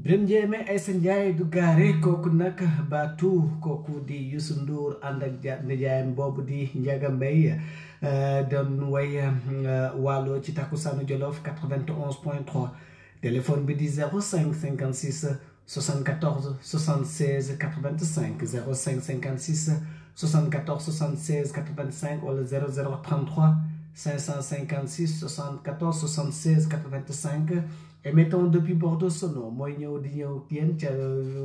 Birame Ndiémé Aïssa Ndiaye du gaare kooku nag baatu kooku di Youssou Ndour ànd ak nijaayam boobu di Ndiaga Mbaye doon way Waalo ci takkusaanu Jolof 91.3 téléphone bi di 05 56 74 76 85 05 56 74 76 85 wala 0033 556 74 76 85 émettons depuis Bordeaux Sono mooy ñëw di ñëw yéen ca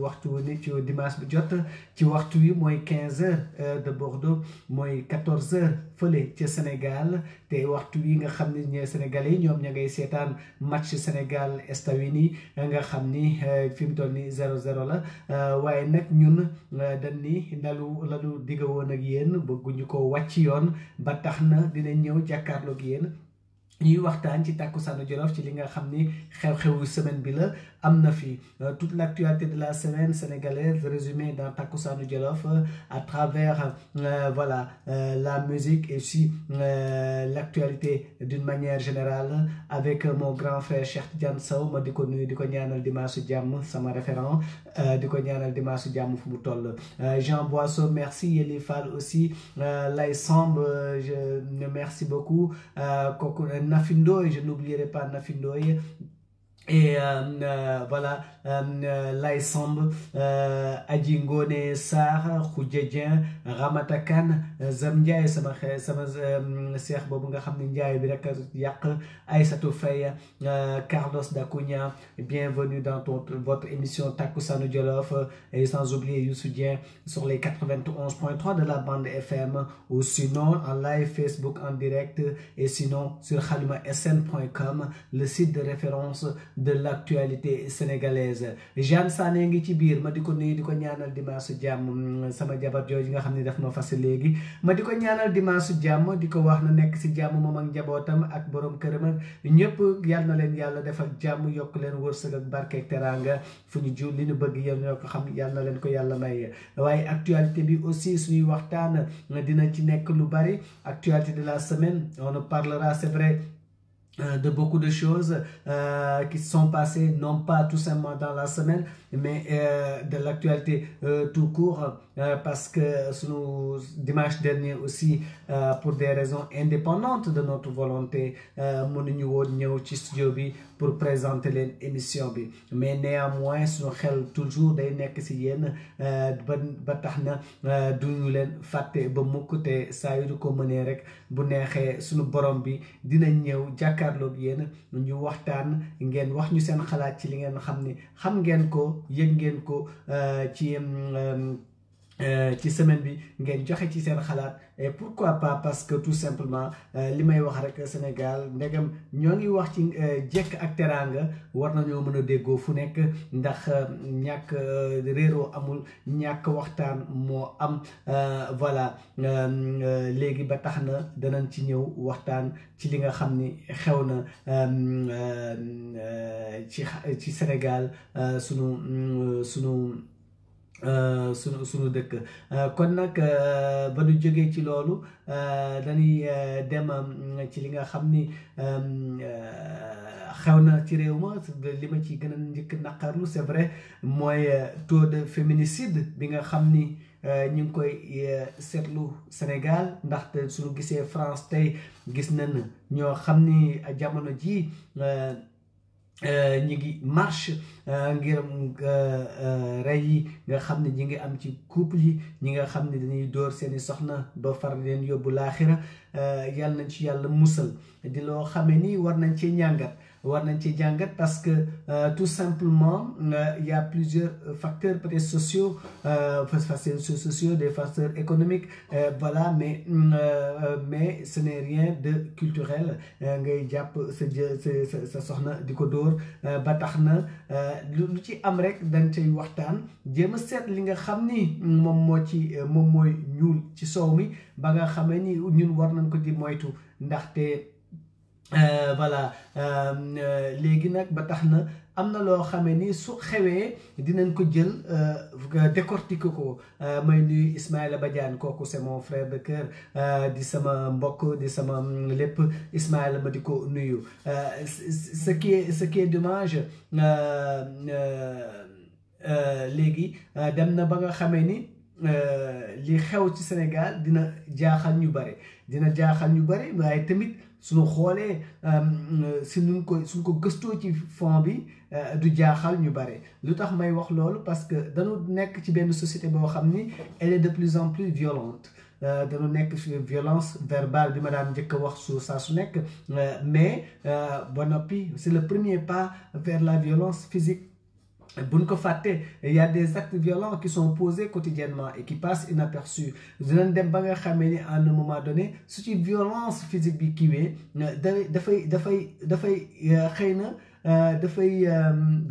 waxtu wu ni ci dimanche bi jot ci waxtu wi mooy 15h de Bordeaux mooy 14h fële ca Sénégal te waxtu wi nga xam ni ñooy sénégalais yi ñoom ña ngay seetaan match Sénégal États-Unis nga xam ni fi mu toll ni 0-0 la waaye nag ñun dañ ni lalu digga woon ak yéen bëgguñu ko wàcc yoon ba tax na dinañ ñëw jàkkaarloog yéen ñuy waxtaan ci takkusaanu Jolof ci li nga xam ni xew-xewu semaine bi la am na fi toute l'actualité de la semaine sénégalaise résumée dans takkusaanu Jolof à travers voilà la musique et aussi l'actualité d'une manière générale avec mon grand frère Cheikh Tidiane Sow ma di ko nuyu di ko ñaanal dimanche jàmm sama référent di ko ñaanal dimanche jàmm fu mu toll Jean Boisseau merci Yeli Fall aussi Lay Samb je merci beaucoup kooku Nafindoy, je n'oublierai pas Nafindoy. Et voilà, Lay Samb, Adji Ngone Sarr, Khoudjedien, Ramatakan, Zamdiaye sama seex boobu nga xam ne Ndiaye bi rek yàq Aïssatou Faye, Carlos Dacunia, bienvenue dans votre émission Takkusaanu Jolof et sans oublier Youssou Dieng sur les 91.3 de la bande FM ou sinon en live Facebook en direct et sinon sur khalimasn.com, le site de référence de l'actualité sénégalaise. Jeanne Sané ngi ci biir ma di ko nuyu di ko ñaanal dimanche jàmm sama jabar jooju nga xam ne daf ma fas léegi ma di ko ñaanal dimanche jàmm di ko wax na nekk si jàmm moom ak njabootam ak borom këram ñëpp yal na leen yàlla defal jàmm yokk leen wërsëg ak barke ak teranga fu ñu ju li ñu bëgg yéen ñoo ko xam yal na leen ko yàlla may waaye actualité bi aussi suñuy waxtaan dina ci nekk lu bari actualité de la semaine on en parlera c'est vrai de beaucoup de choses qui se sont passées, non pas tout simplement dans la semaine, mais de l'actualité tout court, parce que dimanche dernier aussi, pour des raisons indépendantes de notre volonté, mënuñu woon ñëw ci studio bi pour présenter leen émission bi mais néanmoins suñu xel toujours day nekk ci yéen ba tax na duñu leen fàtte ba mukk te saa yu ko mënee rek bu neexee suñu borom bi dina ñëw jàkkaarloog yéen ñu waxtaan ngeen wax ñu seen xalaat ci li ngeen xam ni xam ngeen ko yëg ngeen ko ci semaine bi ngeen joxe ci seen xalaat et pourquoi pas parce que tout simplement li may wax rek Sénégal ndegam ñoo ngi wax ci jekk ak teraanga war nañoo mën a déggoo fu nekk ndax ñàkk réeroo amul ñàkk waxtaan moo am voilà léegi ba tax na danañ ci ñëw waxtaan ci li nga xam ni xew na ci Sénégal sunu dëkk kon nag ba ñu jógee ci loolu dañuy dem ci li nga xam ni xew na ci réew ma li ma ci gën a njëkk naqarlu c'est vrai mooy taux de féminicide bi nga xam ni ñu ngi koy seetlu Sénégal ndaxte suñu gisee France tey gis nañ ñoo xam ni jamono ji ñi ngi marche ngir rey yi nga xam ne ñi ngi am ci couple yi ñi nga xam ne dañuy dóor seeni soxna ba far leen yóbbu laaxira yàlla nañ ci yàlla musal di loo xamee ni war nañ ci jàngat parce que tout simplement il y a plusieurs facteurs peut-être sociaux des facteurs économiques voilà mais ce n'est rien de culturel ngay jàpp sa soxna di ko dóor ba tax na lu ci am rek dañ cay waxtaan jéem a seet li nga xam ni moom mooy ñuul ci soow mi ba nga xamee ni ñun war nañ ko di moytu ndaxte voilà léegi nag ba tax na am na loo xamee ni su xewee dinañ ko jël décortiquer ko may nuyu Ismaïla Badiane kooku c'est mon frère de cœur di sama mbokk di sama lépp Ismaïla ma di ko nuyu ce qui est dommage léegi dem na ba nga xamee ni li xew ci Sénégal dina jaaxal ñu bare waaye tamit suñu xoolee suñ ko gëstoo ci fond bi du jaaxal ñu bare lu tax may wax loolu parce que dañu nekk ci benn société boo xam ni elle est de plus en plus violente dañu nekk violence verbale bi ma daan njëkk a wax saa su nekk mais ba noppi c'est le premier pas vers la violence physique. Buñ ko fàtte il y a des actes violents qui sont posés quotidiennement et qui passent inaperçus dinañ dem ba nga xamee ni à un moment donné su ci violence physique bi kiiwee dafay xëy na dafay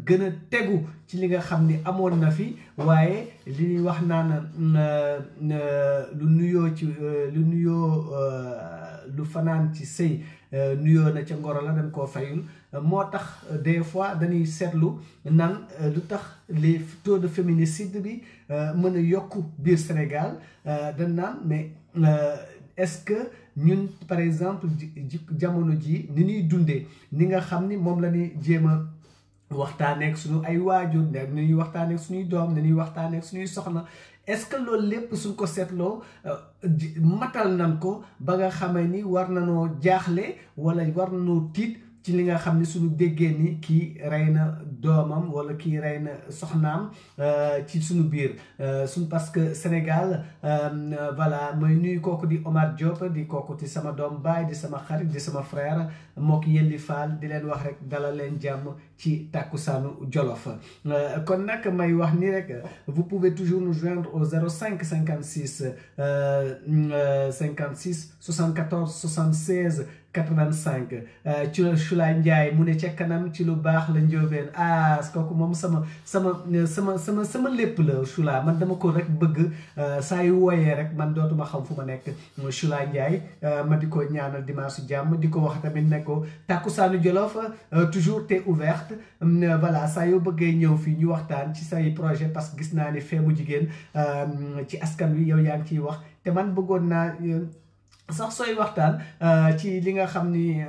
gën a tegu ci li nga xam ni amoon na fi waaye li ñuy wax naan lu fanaan ci sëy nuyoo na ca ngoro la dañ koo fayul moo tax des fois dañuy seetlu nan lu tax les taux de féminicide bi mën a yokku biir Sénégal dañ naan mais est-ce que ñun par exemple jamono ji ni ñuy dundee ni nga xam ni moom la ñuy jéem a waxtaaneeg suñu ay waajur ni ñuy waxtaaneeg suñuy doom ni ñuy waxtaaneeg suñuy soxna est-ce que loolu lépp suñ ko seetloo matal nan ko ba nga xamee ni war nanoo jaaxle wala war nanoo tiit ci li nga xam ni suñu déggee ni kii rey na doomam wala kii rey na soxnaam ci suñu biir parce que Sénégal voilà mooy nuyu kooku di Omar Diop di kooku di sama doom baay di sama xarit di sama frère moo ki Yelli Fall di leen wax rek dalal leen jàmm ci Takkusaanu Jolof kon nag may wax ni rek vous pouvez toujours nous joindre au 05 56 74 76 85 ci la Chula Ndiaye mu ne ca kanam ci lu baax la njóobeen kooku moom sama lépp la Chula man dama ko rek bëgg saa yu wooyee rek man dootuma xam fu ma nekk Chula Ndiaye ma di ko ñaanal dimanche jàmm di ko wax tamit ne ko Takkusaanu Jolof toujours t'es ouverte voilà saa yoo bëggee ñëw fii ñu waxtaan ci say projet parce que gis naa ni feebu jigéen ci askan wi yow yaa ngi ciy wax te man bëggoon naa sax sooy waxtaan ci li nga xam ni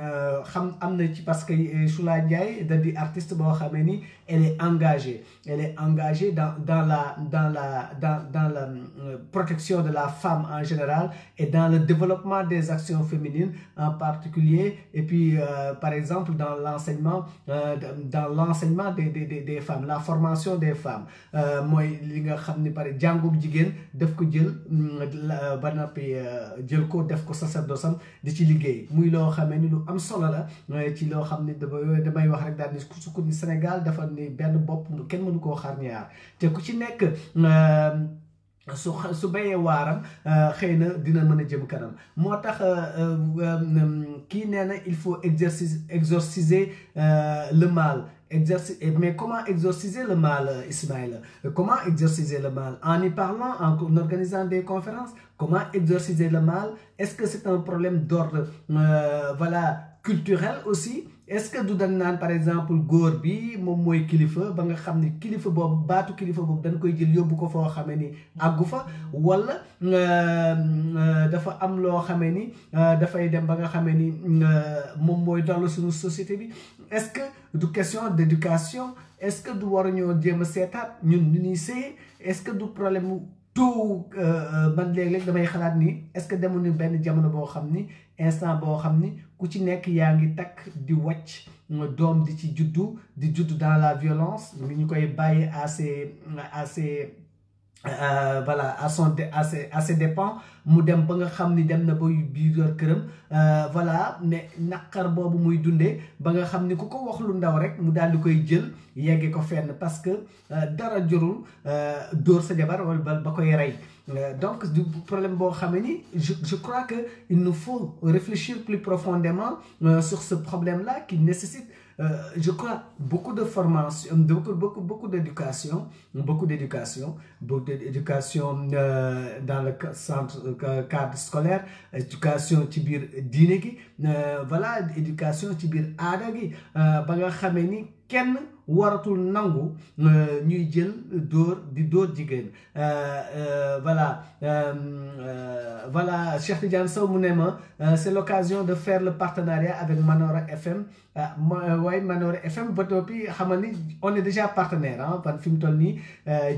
xam am na ci parce que Chula Ndiaye da di artiste boo xamee ni elle est engagée dans la protection de la femme en général et dans le développement des actions féminines en particulier et puis par exemple dans l'enseignement des femmes la formation des femmes mooy li nga xam ni pare jàngum jigéen daf ko jël ba noppi jël ko def ko sacerdosam di ci liggéey muy loo xamee ni lu am solo la ci loo xam ni damay wax rek daal ni su ni Sénégal dafa ni benn bopp kenn mënu koo xar ñaar te ku ci nekk su béyee waaram xëy na dina mën a jëm kanam moo tax kii nee na il faut exorciser le mal mais comment exorciser le mal, Ismaïla? Comment exorciser le mal? En y parlant, en organisant des conférences? Comment exorciser le mal? Est-ce que c'est un problème d'ordre culturel aussi? Est-ce que du dañ naan par exemple góor bi moom mooy kilifa ba nga xam ni kilifa boobu baatu kilifa boobu dañ koy jël yóbbu ko foo xamee ni àggu fa wala dafa am loo xamee ni dafay dem ba nga xamee ni moom mooy dallu suñu société bi est-ce que du question d'éducation est-ce que du waruñoo jéem a seetaat ñun ñu ñuy sëy est-ce que du problème tout man léeg-léeg damay xalaat ni est-ce que demuñu benn jamono boo xam ni instant boo xam ni ku ci nekk yaa ngi takk di wàcc doom di ci juddu dans la violence ni ñu koy bàyyi à ses dépens mu dem ba nga xam ni dem na ba biir këram mais naqar boobu muy dundee ba nga xam ni ku ko wax lu ndaw rek mu daal di koy jël yegge ko fenn parce que dara jorul dóor sa jabar wala ba koy rey donc du problème boo xamee ni je crois que il nous faut réfléchir plus profondément sur ce problème-là qui nécessite je crois beaucoup de formation, beaucoup d'éducation, beaucoup d'éducation dans le centre cadre scolaire, éducation ci biir diine gi voilà éducation ci biir aada gi ba nga xamee ni kenn waratul nangu ñuy jël dóor jigéen voilà voilà Cheikh Tidiane Sow mu ne ma c'est l'occasion de faire le partenariat avec Manora FM waaye Manora FM ba toppi xamal ni on est déjà partenaire ah ban fi mu toll nii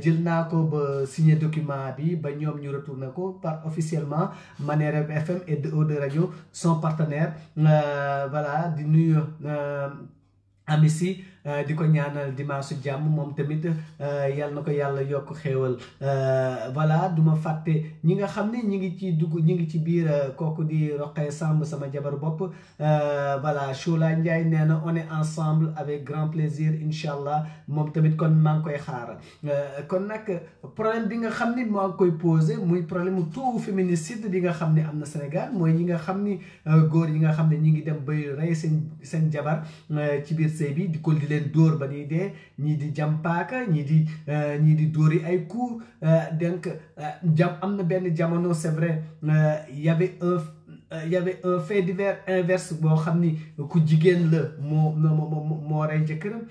jël naa ko ba signer document bi ba ñoom ñu retourné ko par officiellement Manora FM et de radio sont partenaires voilà di nuyu Amici di ko ñaanal dimanche jàmm moom tamit yal na ko yàlla yokk xéewal voilà du ma fàtte ñi nga xam ne ñi ngi ci dugg ñi ngi ci biir kooku di Roqee Samb sama jabar bopp voilà Choula Ndiaye nee na on est ensemble avec grand plaisir incha allah moom tamit kon maa ngi koy xaar kon nag problème bi nga xam ni maa ngi koy posé muy problème mu taux féminicide bi nga xam ne am na Sénégal mooy ñi nga xam ni góor yi nga xam ne ñi ngi dem bay rey seen jabar ci biir sëy bi di ko di leen dóor ba ñuy dee ñii di jam paaka ñii di dóori ay coups donc am na benn jamono c'est vrai y avait un fait divers inverse boo xam ni ku jigéen la moo rey jëkkëram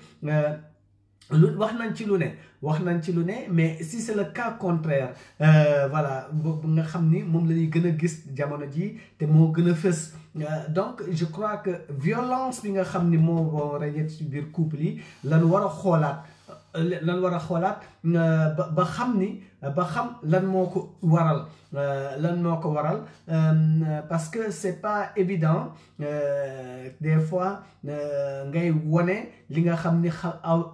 wax nañ ci lu ne mais si c'est le cas contraire voilà nga xam ni moom la ñuy gën a gis jamono ji te moo gën a fës donc je crois que violence bi nga xam ni moo rey ci biir couple yi lan war a xoolaat ba xam lan moo ko waral parce que c'est pas évident des fois ngay wone li nga xam ni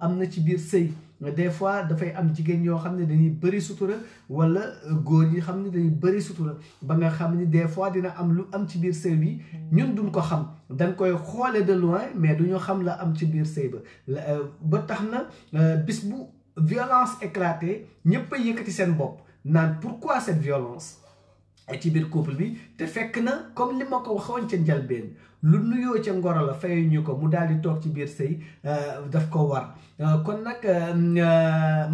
am na ci biir sëy des fois dafay am jigéen yoo xam ne dañuy bëri sutura wala góor yi xam ne dañuy bëri sutura ba nga xam ni des fois dina am lu am ci biir sëy bi ñun duñ ko xam dañ koy xoole de loin mais duñu xam la am ci biir sëy ba tax na bis bu violence éclatée ñëpp a yëkkati seen bopp naan pourquoi cette violence ci biir couple bi te fekk na comme li ma ko waxoon ca njëlbeen lu nuyoo ca ngoro la fayuñu ko mu daal di toog ci biir sëy daf ko war kon nag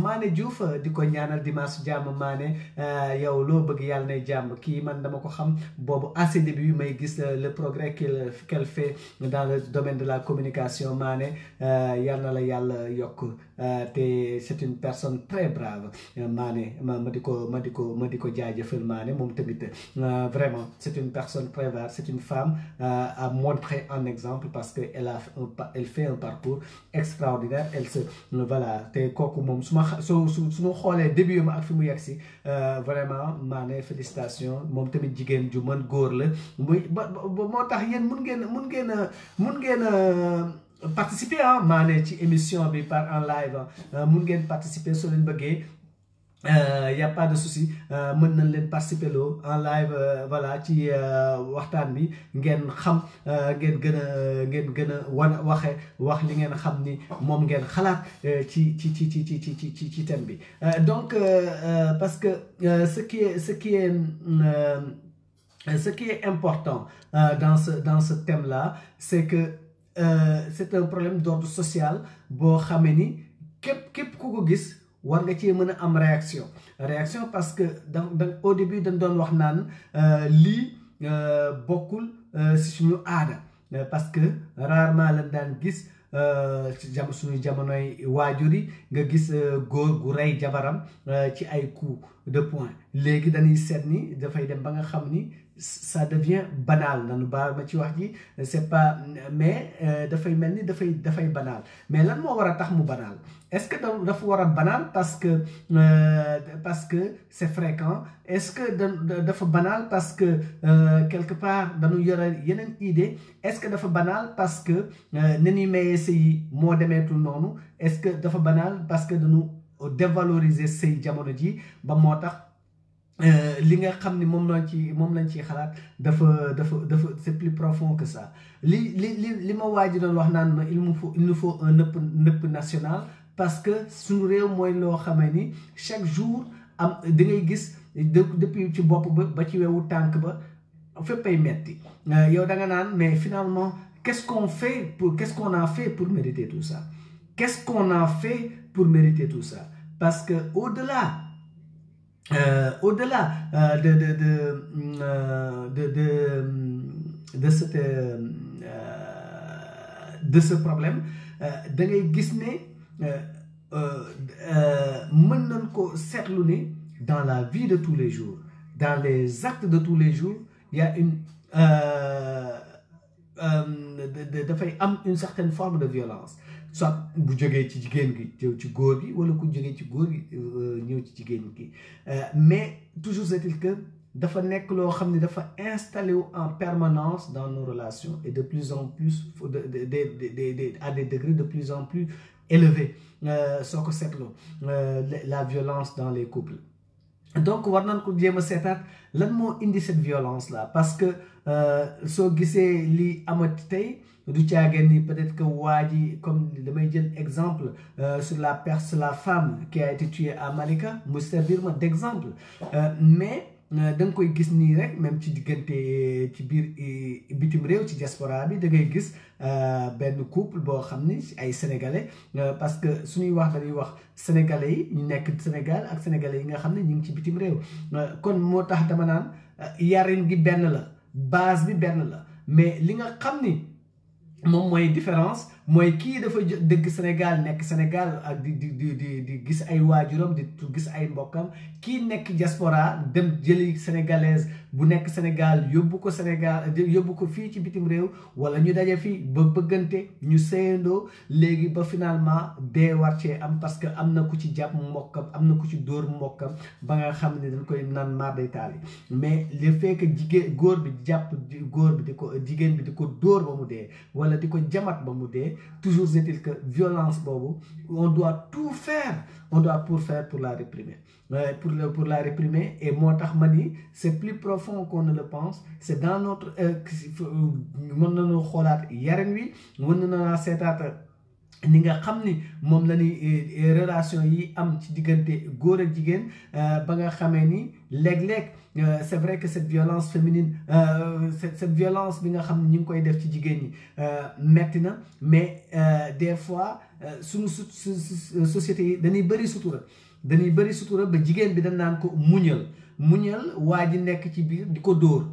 Mané Diouf di ko ñaanal dimanche jàmm Mané yow loo bëgg yàlla nay jàmm kii man dama ko xam boobu à ses débuts may gis le progrès qu'elle fait dans le domaine de la communication Mané yal na la yàlla yokk te c'est une personne très brave Mané ma di ko jaajëfal Mané moom tamit vraiment c'est une personne très brave c'est une femme à montrer un exemple parce que elle fait un parcours extraordinaire voilà te kooku moom su ma xoolee début ma ak fi mu yegg si vraiment Mané félicitations moom tamit jigéen ju mën góor la muy moo tax yéen mun ngeen participer Mané ci émission bi par en live mun ngeen participer soo leen bëggee y a pas de souci mën nañ leen participer loo en live voilà ci waxtaan bi ngeen xam ngeen gën a wax li ngeen xam ni moom ngeen xalaat ci thème bi donc parce que ce qui est important dans ce thème là c'est que c'est un problème d'ordre social boo xamee ni képp ku ko gis war nga cee mën a am réaction parce que au début dañ doon wax naan lii bokkul si suñu aada parce que rarement lañ daan gis suñu jamonoy waajur yi nga gis góor gu rey jabaram ci ay coups de poing léegi dañuy seet ni dafay dem ba nga xam ni ça devient banal nanu baal ma ci wax ji c'est pas mais dafay mel ni dafay banal mais lan moo war a tax mu banal est-ce que dafa war a banal parce que c'est fréquent est-ce que dafa banal parce que quelque part dañu yore yeneen idée est-ce que dafa banal parce que ni ñuy mayee sëy moo demeetul noonu est-ce que dafa banal parce que dañu dévaloriser sëy jamono ji ba moo tax li nga xam ni moom lañ ciy xalaat dafa c'est plus profond que ça li ma waa ji doon wax naan ma il nous faut un nëpp national parce que suñu réew mooy loo xamee ni chaque jour am da ngay gis depuis ci bopp ba ci wewu tànk ba fépp ay metti yow da nga naan mais finalement qu'est-ce qu'on a fait pour mériter tout ça? Qu'est-ce qu'on a fait pour mériter tout ça? Parce que au-delà de ce problème, da ngay gis ne mën nañ ko seetlu ne dans la vie de tous les jours, dans les actes de tous les jours, il y a dafay am une certaine forme de violence, soit bu jógee ci jigéen gi ñëw ci góor gi wala ku jógee ci góor gi ñëw ci jigéen gi, mais toujours est-il que dafa nekk loo xam ne dafa installé wu en permanence dans nos relations et de plus en plus à des degrés de plus en plus élevés, soo ko seetloo la violence dans les couples. Donc war nañ ko jéem a seetaat lan moo indi cette violence là, parce que soo gisee li amati tey du caageen ni peut-être que waa ji, comme damay jël exemple sur la femme qui a été tuée à Malika, mu servir ma d'exemple, mais da nga koy gis nii rek même ci diggante ci biir bitim réew ci diaspora bi da ngay gis benn couple boo xam ni ay sénégalais, parce que suñuy wax dañuy wax sénégalais yi ñu nekk Sénégal ak sénégalais yi nga xam ne ñu ngi ci bitim réew, kon moo tax dama naan yarin gi benn la, base bi benn la, mais li nga xam ni moom mooy différence mooy kii dafa dëgg Sénégal, nekk Sénégal ak di gis ay waajuram, di gis ay mbokkam, kii nekk diaspora dem jëli sénégalaise bu nekk Sénégal yóbbu ko Sénégal, yóbbu ko fii ci bitim réew, wala ñu daje fii ba bëggante ñu seyandoo léegi ba finalement dee war cee am, parce que am na ku ci jàpp mbokkam, am na ku ci dóor mbokkam ba nga xam ne dañ koy naan maar day taal yi. Mais le fait que góor bi jàpp góor bi di ko jigéen bi di ko dóor ba mu dee wala di ko jamat ba mu dee, toujours est-il que violence boobu on doit tout faire, pour la réprimer, pour la réprimer. Et moo tax ma ni c'est plus profond qu'on ne le pense, c'est dans notre mën nañu xoolaat yarin wi, mën nañu seetaat ni nga xam ni moom la ni relation yi am ci diggante góor ak jigéen, ba nga xamee ni léeg-léeg c'est vrai que cette violence féminine, cette violence bi nga xam ne ñu ngi koy def ci jigéen ñi metti na, mais des fois suñu société yi dañuy bëri sutura ba jigéen bi dañ naan ko muñal waa ji nekk ci biir di ko dóor,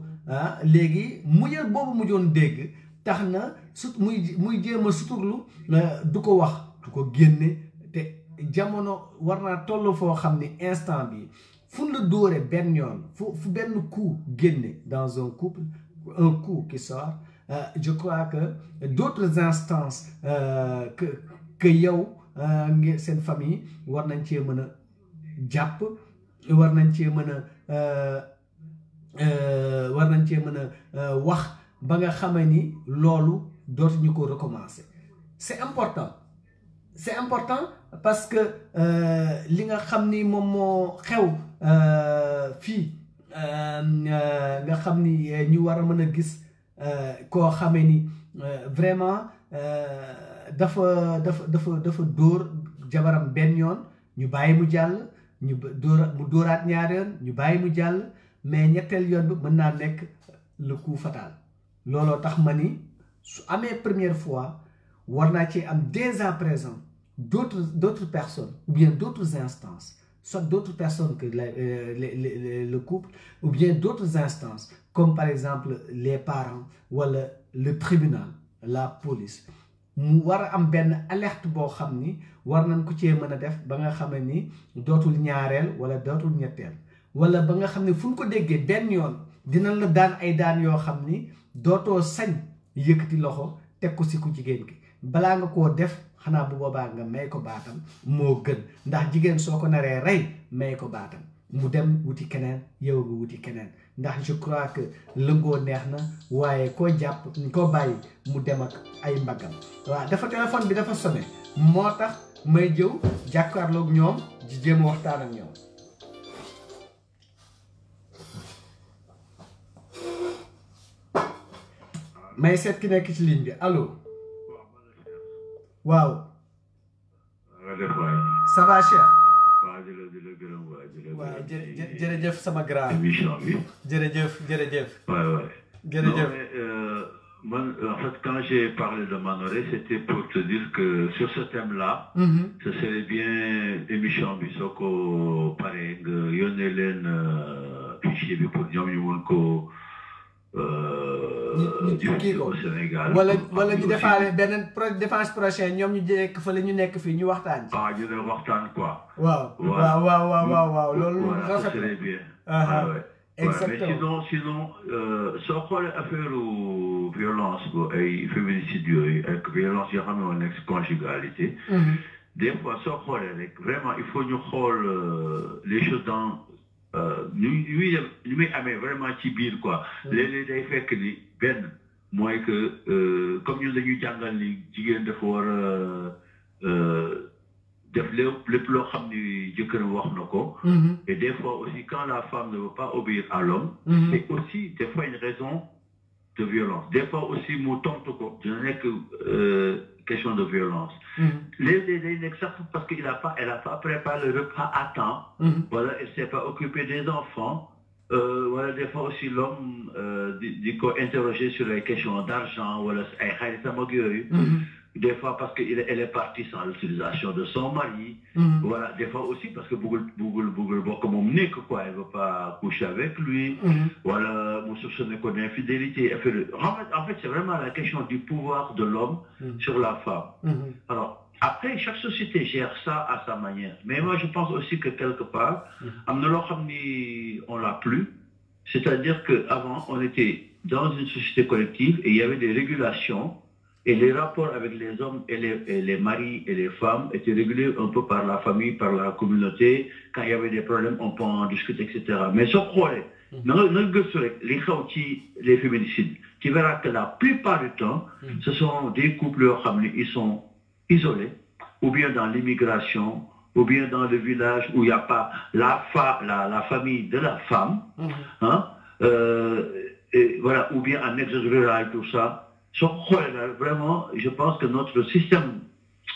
léegi muñal boobu mu doon dégg tax na muy jéem a suturlu, du ko wax, du ko génne, te jamono war naa toll foo xam ni instant bi fu la dóore benn yoon, fu benn coup génne dans un couple, un coup qui sort, je crois que d'autres instances que yow seen famille war nañ cee mën a jàpp, war nañ cee mën a wax ba nga xamee ni loolu dootuñu ko recommencer. C'est important parce que li nga xam ni moom moo xew fii, nga xam ni ñu war a mën a gis koo xamee ni vraiment dafa dóor jabaram benn yoon ñu bàyyi mu jàll, mu dóoraat ñaari yoon ñu bàyyi mu jàll, mais ñetteel yoon bi mën naa nekk le coup fatal. Looloo tax ma ni su amee première fois war naa ci am dès à présent d'autres personnes ou bien d'autres instances, soit d'autres personnes que le couple, ou bien d'autres instances comme par exemple les parents wala le tribunal, la police, mu war a am benn alerte boo xam ni war nañ ko cee mën a def ba nga xam ni dootul ñaareel wala dootul ñetteel, wala ba nga xam ne fu ñu ko déggee benn yoon dinañ la daan ay daan yoo xam ni dootoo sañ yëkkati loxo teg ko si ku jigéen gi. Balaa nga koo def xanaa bu boobaa nga may ko baatam moo gën, ndax jigéen soo ko naree rey may ko baatam mu dem wuti keneen, yow nga wuti keneen, ndax je crois que lëngoo neex na waaye koo jàpp koo bàyyi mu dem ak ay mbaggam. waaw dafa téléphone bi dafa sonné moo tax may jëw jàkkaarloog ñoom di jéem a waxtaan ak ñoom. may seet ki nekk ci ligne bi allo. waaw. ça va Cheikh. waaw jërëjëf sama grand. émission bi. jërëjëf. waay. jërëjëf. En fait, quand j'ai parlé de Manoré, c'était pour te dire que sur ce thème-là, ce serait bien émission Bissoko pareil, Yonelen fichier pour Nyamyunko au Sénégal. Wala ñu defaale beneen défense prochaine ñoom ñu nekk fa la ñu nekk fii ñu waxtaan ci. Ah, ñu ne waxtaan quoi. waaw loolu ça serait bien. Ouais. Exactement. Mais sinon, soo xoolee affaire violence et féminicide yooyu ak violence yoo xam ne mooy ex-conjugalité. Des fois soo xoolee rek vraiment il faut ñu xool les choses dans ñu muy amee vraiment ci biir quoi. léeg-léeg day fekk ni benn mooy que comme ñun dañuy jàngal ni jigéen dafa war a def lépp loo xam ni jëkkëram wax na ko. Et des fois aussi quand la femme ne veut pas obéir à l'homme c'est aussi des fois une raison de violence. Des fois aussi mu tontu ko dina nekk question de violence. Léeg-léeg day nekk sax parce que elle a pas préparé le repas à temps. Voilà, elle s'est pas occupée des enfants. Voilà, des fois aussi l'homme di ko interroger sur les questions d'argent wala ay xaritam ak yooyu. Des fois parce qu'elle est partie sans l'utilisation de son mari. Voilà, des fois aussi parce que bëggul bokk moom nekk quoi, elle veut pas coucher avec lui. Voilà, mu soupçonné ko d'infidélité. En fait, c'est vraiment la question du pouvoir de l'homme sur la femme. Alors, après, chaque société gère ça à sa manière. Mais moi, je pense aussi que quelque part, am na loo xam ni on l'a plus. C'est-à-dire qu'avant, on était dans une société collective et il y avait des régulations. Et les rapports avec les hommes et les maris et les femmes étaient régulés un peu par la famille, par la communauté. Quand il y avait des problèmes, on peut en discuter, etc. Mais ce problème, les féminicides, tu verras que la plupart du temps, ce sont des couples qui sont isolés, ou bien dans l'immigration, ou bien dans le village où il n'y a pas la famille de la femme, et voilà, ou bien en exode rural, tout ça. Vraiment, je pense que notre système,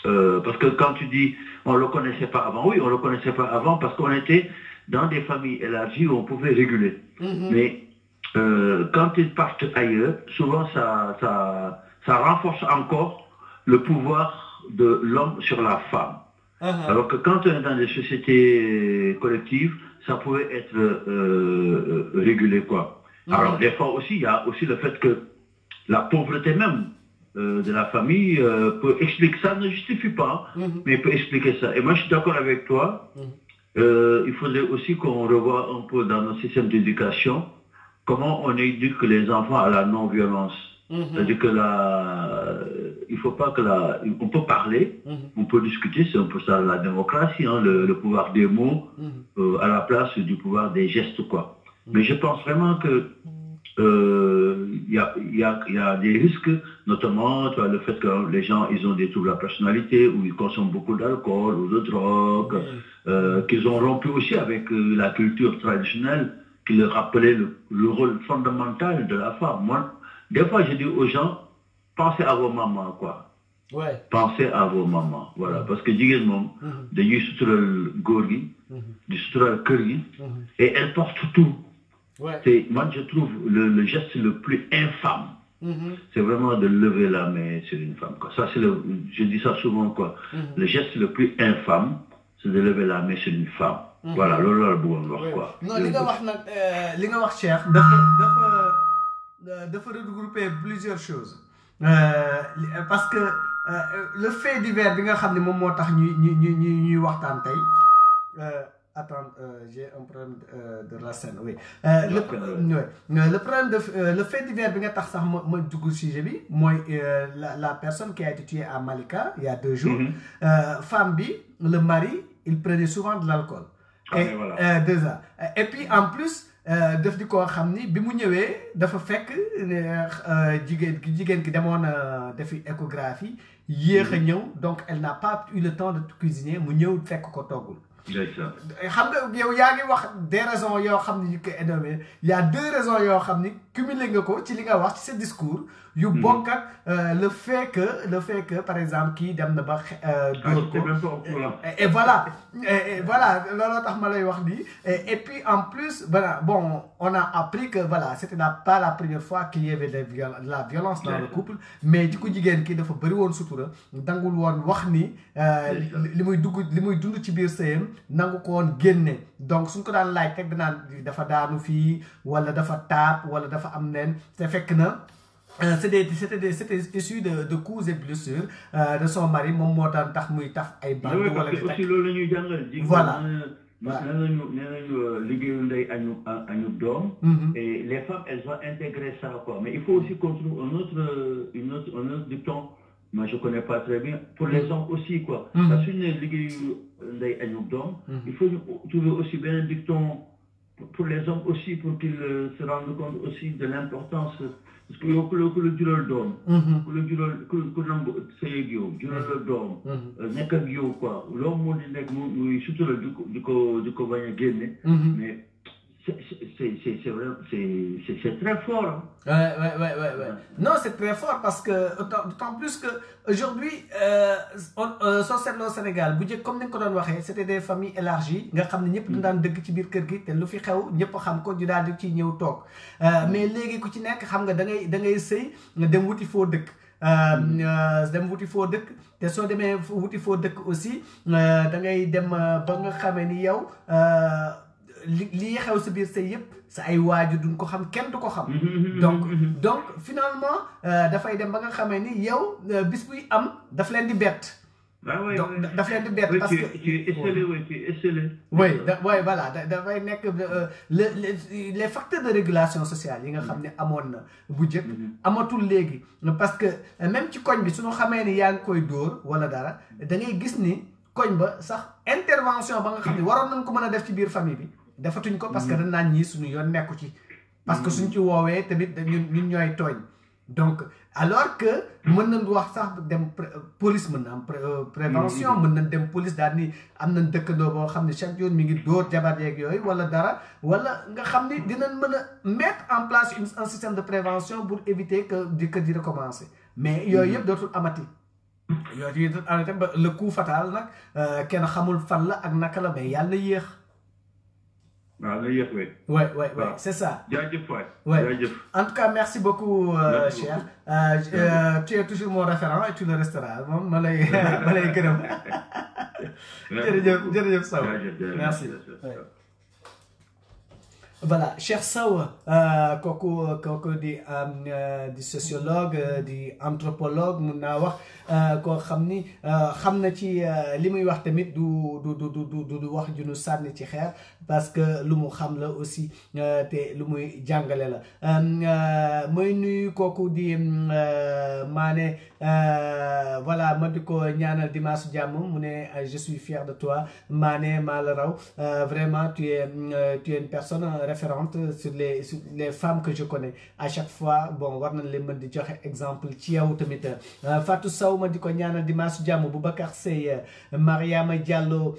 parce que quand tu dis on ne le connaissait pas avant, oui, on ne le connaissait pas avant parce qu'on était dans des familles élargies où on pouvait réguler. Mais quand ils partent ailleurs, souvent ça renforce encore le pouvoir de l'homme sur la femme. Alors que quand on est dans des sociétés collectives, ça pouvait être régulé, quoi. Alors des fois aussi, il y a aussi le fait que la pauvreté même de la famille peut expliquer ça, ne justifie pas, mais peut expliquer ça. Et moi, je suis d'accord avec toi. Il faudrait aussi qu'on revoie un peu dans nos systèmes d'éducation comment on éduque les enfants à la non-violence. C'est-à-dire que il faut pas que on peut parler, on peut discuter, c'est un peu ça la démocratie, hein, le pouvoir des mots à la place du pouvoir des gestes, quoi. Mais je pense vraiment que il y a des risques, notamment le fait que les gens ils ont des troubles de la personnalité ou ils consomment beaucoup d'alcool ou de drogue, qu'ils ont rompu aussi avec la culture traditionnelle qui leur rappelait le rôle fondamental de la femme. Moi, des fois je dis aux gens, pensez à vos mamans, quoi. Ouais. Pensez à vos mamans, voilà, parce que jigéen moom dañuy sutural góor gi di sutural kër gi et elles portent tout. Ouais. Moi, je trouve le geste le plus infâme, c'est vraiment de lever la main sur une femme, quoi. Ça, je dis ça souvent, quoi. Le geste le plus infâme, c'est de lever la main sur une femme. Voilà, loolu la bëggoon wax, quoi. Non, li nga wax Cheikh, dafa regrouper plusieurs choses. Parce que le fait divers bi nga xam ne moom moo tax ñuy waxtaan tey. Attends, j'ai un problème de la scène, oui. Le problème le fait divers bi nga tax sax ma dugg sujet bi mooy la personne qui a été tuée à Malika il y a 2 jours. Femme bi, le mari, il prenait souvent de l'alcool. Et voilà. 2 ans. Et puis en plus daf di ko xam ni bi mu ñëwee dafa fekk jigéen ki demoon defi échographie yéex a ñëw, donc elle n'a pas eu le temps de cuisiner, mu ñëw fekk ko toggul. xam nga yow yaa ngi wax des raisons yoo xam ni que énorme il y a 2 raisons yoo xam ni cumuler nga ko ci li nga wax ci sa discours yu bokk ak le fait que par exemple kii dem na ba dóor ko et voilà looloo tax ma lay wax nii et puis en plus voilà bon on a appris que voilà c'était pas la première fois qu'il y avait de la violence dans le couple mais ci ku jigéen kii dafa bëri woon sutura dangul woon wax ni li muy dund ci biir sëyam nangu ko woon génne donc suñ ko daan laaj teg danaan dafa daanu fii wala dafa taab wala dafa am nen te fekk na c'était issu de coups et blessures de son mari moom moo daan tax muy taf ay band wala di aussi loolu la ñuy jàngal voilà nee nañu liggéeyu ndey añu doom et les femmes elles ont intégré ça quoi mais il faut aussi qu'on trouve un autre dicton moi je connais pas très bien pour les hommes aussi quoi parce que suñu ne liggéeyu ndey añu doom il faut trouver aussi bien un dicton pour les hommes aussi pour qu'ils se rendent compte aussi de l'importance parce que yow ku la jural doom ku la jural ku nangu sëy ak yow jural la doom nekk ak yow quoi loolu moo di nekk muy sutural di ko bañ a génne mais c'est vrai c'est très fort ouais. Non, c'est très fort parce que d'autant plus que aujourd'hui soo seetloo Sénégal bu njëkk comme ni nga ko doon waxee c'était des familles élargies nga xam ne ñëpp dañu daan dëkk ci biir kër gi te lu fi xew ñëpp xam ko ñu daal di ciy ñëw toog mais léegi ku ci nekk xam nga da ngay sëy nga dem wuti foo dëkk dem wuti foo dëkk te soo demee wuti foo dëkk aussi da ngay dem ba nga xamee ni yow lii xew sa biir sëy yëpp sa ay waaju duñ ko xam kenn du ko xam donc finalement dafay dem ba nga xamee ni yow bis buy am daf leen di bett donc daf leen di bett parce que tu es esselé oui voilà dafay nekk les facteurs de régulation sociale yi nga xam ne amoon na bu njëkk amatul léegi parce que même ci koñ bi suñu xamee ni yaa ngi koy dóor wala dara da ngay gis ni koñ ba sax intervention ba nga xam ne waroon nañ ko mën a def ci biir famille bi defatuñ ko parce que dañ naan ñii suñu yoon nekku ci parce que suñ ci woowee tamit ñun ñooy tooñ donc alors que mën nañ wax sax dem police mën na am prévention mën nañ dem police daal ni am nañ dëkkandoo boo xam ne chaque jour mi ngi dóor jabar yeeg yooyu wala dara wala nga xam ni dinañ mën a mettre en place un système de prévention pour éviter que di recommencer mais yooyu yëpp dootul amati yooyu dootul amati ba le coup fatal nag kenn xamul fan la ak naka la mais yàlla yéex Ouais, c'est ça. Ouais. En tout cas, merci beaucoup, cher. Tu es toujours mon référent et tu le resteras. Merci. Voilà, cher Sow, kooku di sociologue di anthropologue mun naa wax koo xam ni xam na ci li muy wax tamit du wax ju nu sànni ci xeer parce que lu mu xam la aussi te lu muy jàngale la mooy nuyu kooku di Mané voilà ma di ko ñaanal dimanche jàmm mu ne je suis fier de toi Mané maa la raw vraiment tu es une personne référente sur les femmes que je connais à chaque fois bon war nañ leen mën di joxe exemple ci yow tamit Fatou Sow ma di ko ñaanal dimanche jàmm Boubacar Sey Mariama Diallo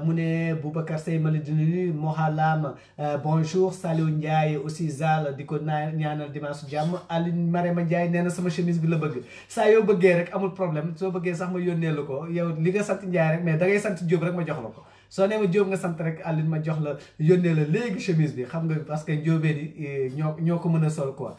mu ne Boubacar Sey ma la di nuyu Mohalam bonjour Saliou Ndiaye aussi Zal di ko ñaanal dimanche jàmm Aline Marema Ndiaye nee na sama chemise bi la bëgg saa yoo bëggee rek amul problème soo bëggee sax ma yónnee la ko yow li nga sant Ndiaye rek mais da ngay sant Diop rek ma jox la ko soo nee ma Diop nga sant rek Aline ma jox la yónnee la léegi chemise bi xam nga parce que Diobé di ñoo ko mën a sol quoi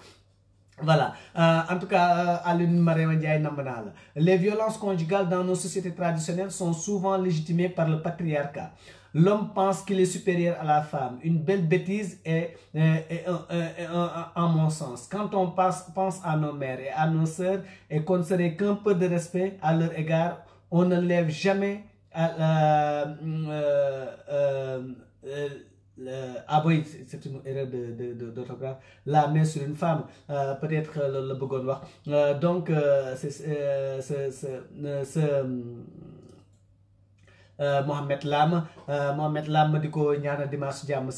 voilà en tout cas Aline Marema Ndiaye namm naa la les violences conjugales dans nos sociétés traditionnelles sont souvent légitimées par le patriarcat. L'homme pense qu'il est supérieur à la femme. Une belle bêtise en mon sens. Quand on pense à nos mères et à nos sœurs et qu'on ne serait qu'un peu de respect à leur égard, on ne lève jamais ah oui, c'est une erreur d'orthographe. La main sur une femme, peut-être le bëggoon wax. Donc Mohamed Lam Mohamed Lam di ko ñaanal dimanche jàmm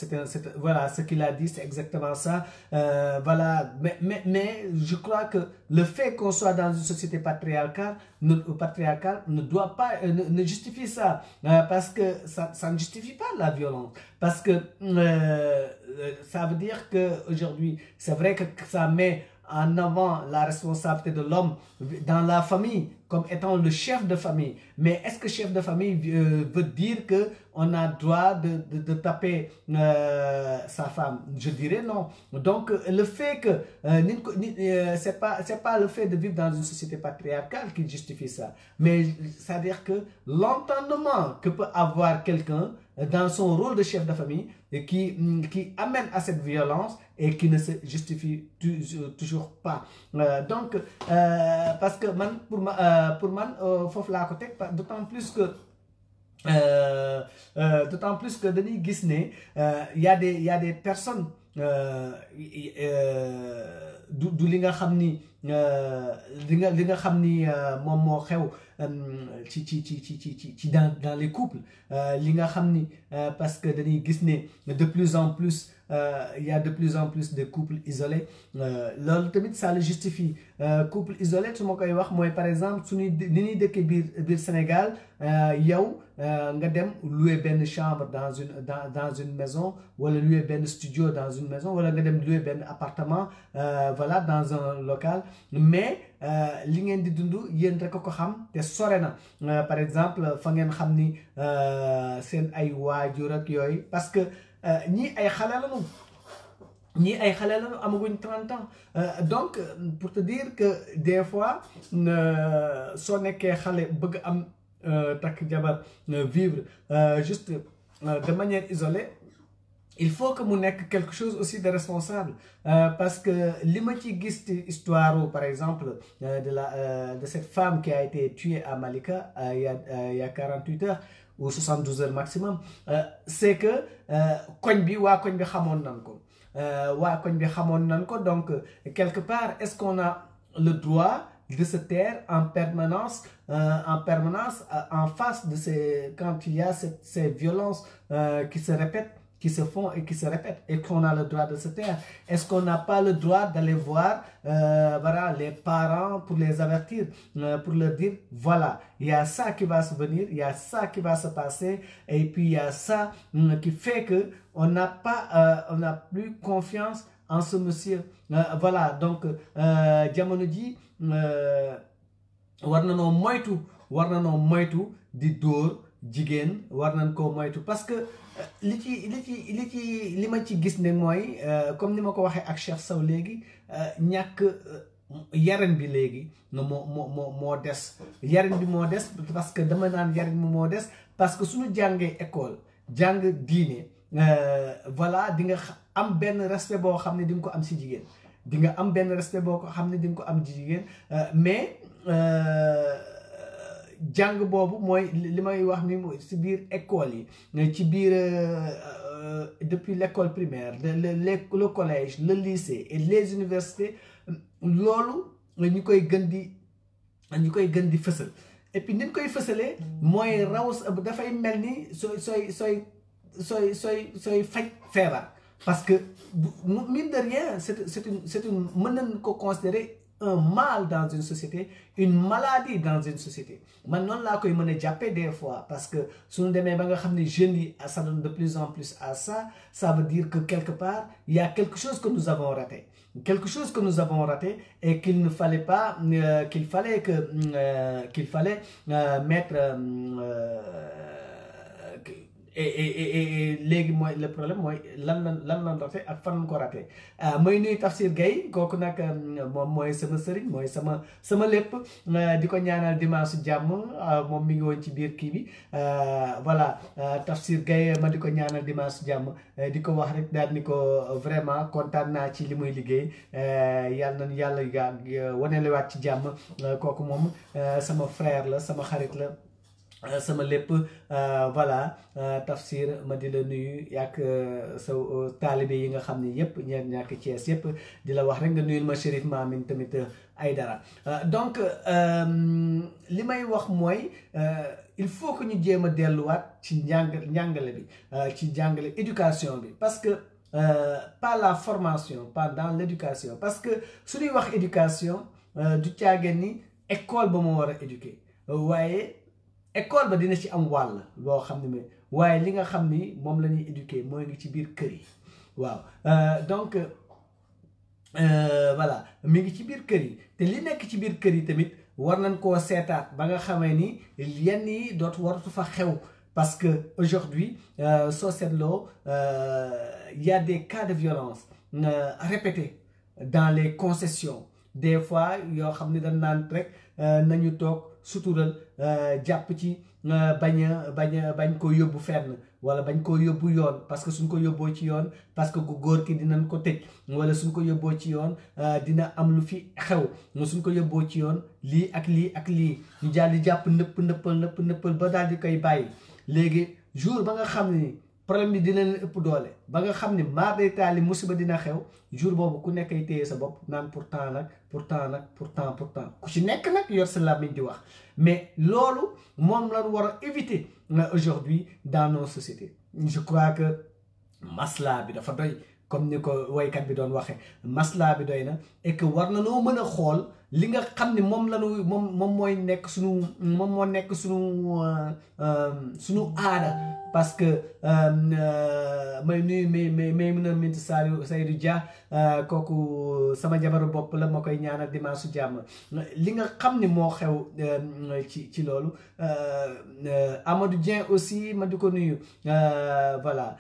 voilà ce qu'il a dit c'est exactement ça voilà mais je crois que le fait qu'on soit dans une société patriarcale ne doit pas ne justifie ça parce que ça ne justifie pas la violence parce que ça veut dire que aujourd'hui c'est vrai que ça met en avant la responsabilité de l'homme dans la famille comme étant le chef de famille. Mais est-ce que chef de famille veut dire qu'on a droit de taper sa femme? Je dirais non. Donc le fait que c'est pas le fait de vivre dans une société patriarcale qui justifie ça, mais c'est-à-dire que l'entendement que peut avoir quelqu'un dans son rôle de chef de famille et qui amène à cette violence et qui ne se justifie toujours pas. Donc, parce que pour moi, d'autant plus que Denis Gisney, il y a des personnes du li nga xamni li nga xamni mom mo xew ci dans les couples li nga xamni parce que dañuy gis ne de plus en plus il y a de plus en plus de couples isolés loolu tamit ça le justifie couple isolé su ma koy wax mooy par exemple suñuy ni ñuy dëkkee biir Sénégal yow nga dem louer benn chambre dans une maison wala louer benn studio dans une maison wala nga dem louer benn appartement voilà dans un local mais li ngeen di dund yéen rek ko xam te sore na par exemple fa ngeen xam ni seen ay waajur ak yooyu parce que ñii ay xale lañu ñii ay xale lañu amaguñ 30 ans donc pour te dire que des fois soo nekkee xale bëgg am takk jabar vivre juste de manière isolée il faut que mu nekk quelque chose aussi de responsable parce que li ma ci gis ci histoire par exemple de cette femme qui a été tuée à Malika il y a 48 heures ou 72 heures maximum c'est que koñ bi xamoon nan ko xamoon nan ko donc quelque part est-ce qu'on a le droit de se taire en permanence en face de quand il y a ces violences qui se répètent, qui se font et qui se répètent, et qu'on a le droit de se taire? Est-ce qu'on n'a pas le droit d'aller voir voilà, les parents pour les avertir, pour leur dire, voilà, il y a ça qui va se venir, il y a ça qui va se passer, et puis il y a ça qui fait qu'on n'a plus confiance en ce monsieur. Voilà, donc, jamono ji war nanoo moytu di dóor jigéen war nañ koo moytu parce que li ma ci gis ne mooy comme ni ma ko waxee ak Cheikh Sow léegi ñàkk yaran bi léegi moo des yaran bi moo des parce que dama naan yaran bi moo des parce que suñu jàngee école jàng diine voilà di nga am benn respect boo xam ne di nga ko am si jigéen di nga am benn respect boo ko xam ne di nga ko am jigéen mais jàng boobu mooy li may wax ni ci biir école yi ci biir depuis l'école primaire le collège le lycée et les universités loolu ñu koy gën di fësal et puis ni ñu koy fësalee mooy raw dafay mel ni sooy faj feebar parce que mine de rien c'est une mën nañ ko considérer un mal dans une société, une maladie dans une société. Maintenant, là, qu'on m'a jappé des fois, parce que si nous avons des jeunes, ça donne de plus en plus à ça, ça veut dire que quelque part, il y a quelque chose que nous avons raté. Quelque chose que nous avons raté et qu'il ne fallait pas, qu'il fallait mettre... et léegi mooy le problème mooy lan lan raté ak fan ko raté mooy nuyu Tafsir Gaye kooku nag moom mooy sama sëriñ mooy sama lépp di ko ñaanal dimanche jàmm moom mi ngi woon ci biir kii bi voilà Tafsir Gaye ma di ko ñaanal dimanche jàmm di ko wax rek daal ni ko vraiment kontaan naa ci li muy liggéey yàlla na yàlla wanelewaat ci jàmm kooku moom sama frère la sama xarit la sama lépp voilà Tafsir ma di la nuyu yàgg sa taalibe yi nga xam ni yëpp ñeent ñàkk Thiès yëpp di la wax rek nga nuyul ma Chérif Mamine tamit Aïdara donc li may wax mooy il faut que ñu jéem a delluwaat ci njàngale bi ci njàngale éducation bi parce que pas la formation pas dans l'éducation parce que su ñuy wax éducation du caageen ni école ba moo war a éduquer waaye école ba dina ci am wàll loo xam ne mais waaye li nga xam ni moom la ñuy éduquer mooy ngi ci biir kër yi waaw donc voilà mi ngi ci biir kër yi te li nekk ci biir kër yi tamit war nañ koo seetaat ba nga xamee ni yenn yi dootu waratu fa xew parce que aujourd'hui soo seetloo y a des cas de violence répétés dans les concessions des fois yoo xam ne dañ naan rek nañu toog sutural jàpp ci bañ ko yóbbu fenn wala bañ ko yóbbu yoon parce que suñ ko yóbboo ci yoon parce que góor ki dinañ ko tëj wala suñ ko yóbboo ci yoon dina am lu fi xew suñ ko yóbboo ci yoon lii ak lii ak lii ñu daal di jàpp nëppal ba daal di koy bàyyi léegi jour ba nga xam ni problème bi dina leen ëpp doole ba nga xam ni maar day taali musiba dina xew jour boobu ku nekkay téye sa bopp naan pourtant ku ci nekk nag yor sa làmmiñ di wax mais loolu moom lañ war a éviter aujourd'hui dans nos sociétés je crois que masla bi dafa doy comme ni ko woykat bi doon waxee masla bi doy na et que war na noo mën a xool li nga xam ne moom lañu moom mooy nekk moom moo nekk suñu aada parce que may nuyu may mën a mint Seydou Dia kooku sama jabaru bopp la ma koy ñaanal dimanche su jàmm li nga xam ne moo xew ci loolu Amadou Dieng aussi ma di ko nuyu voilà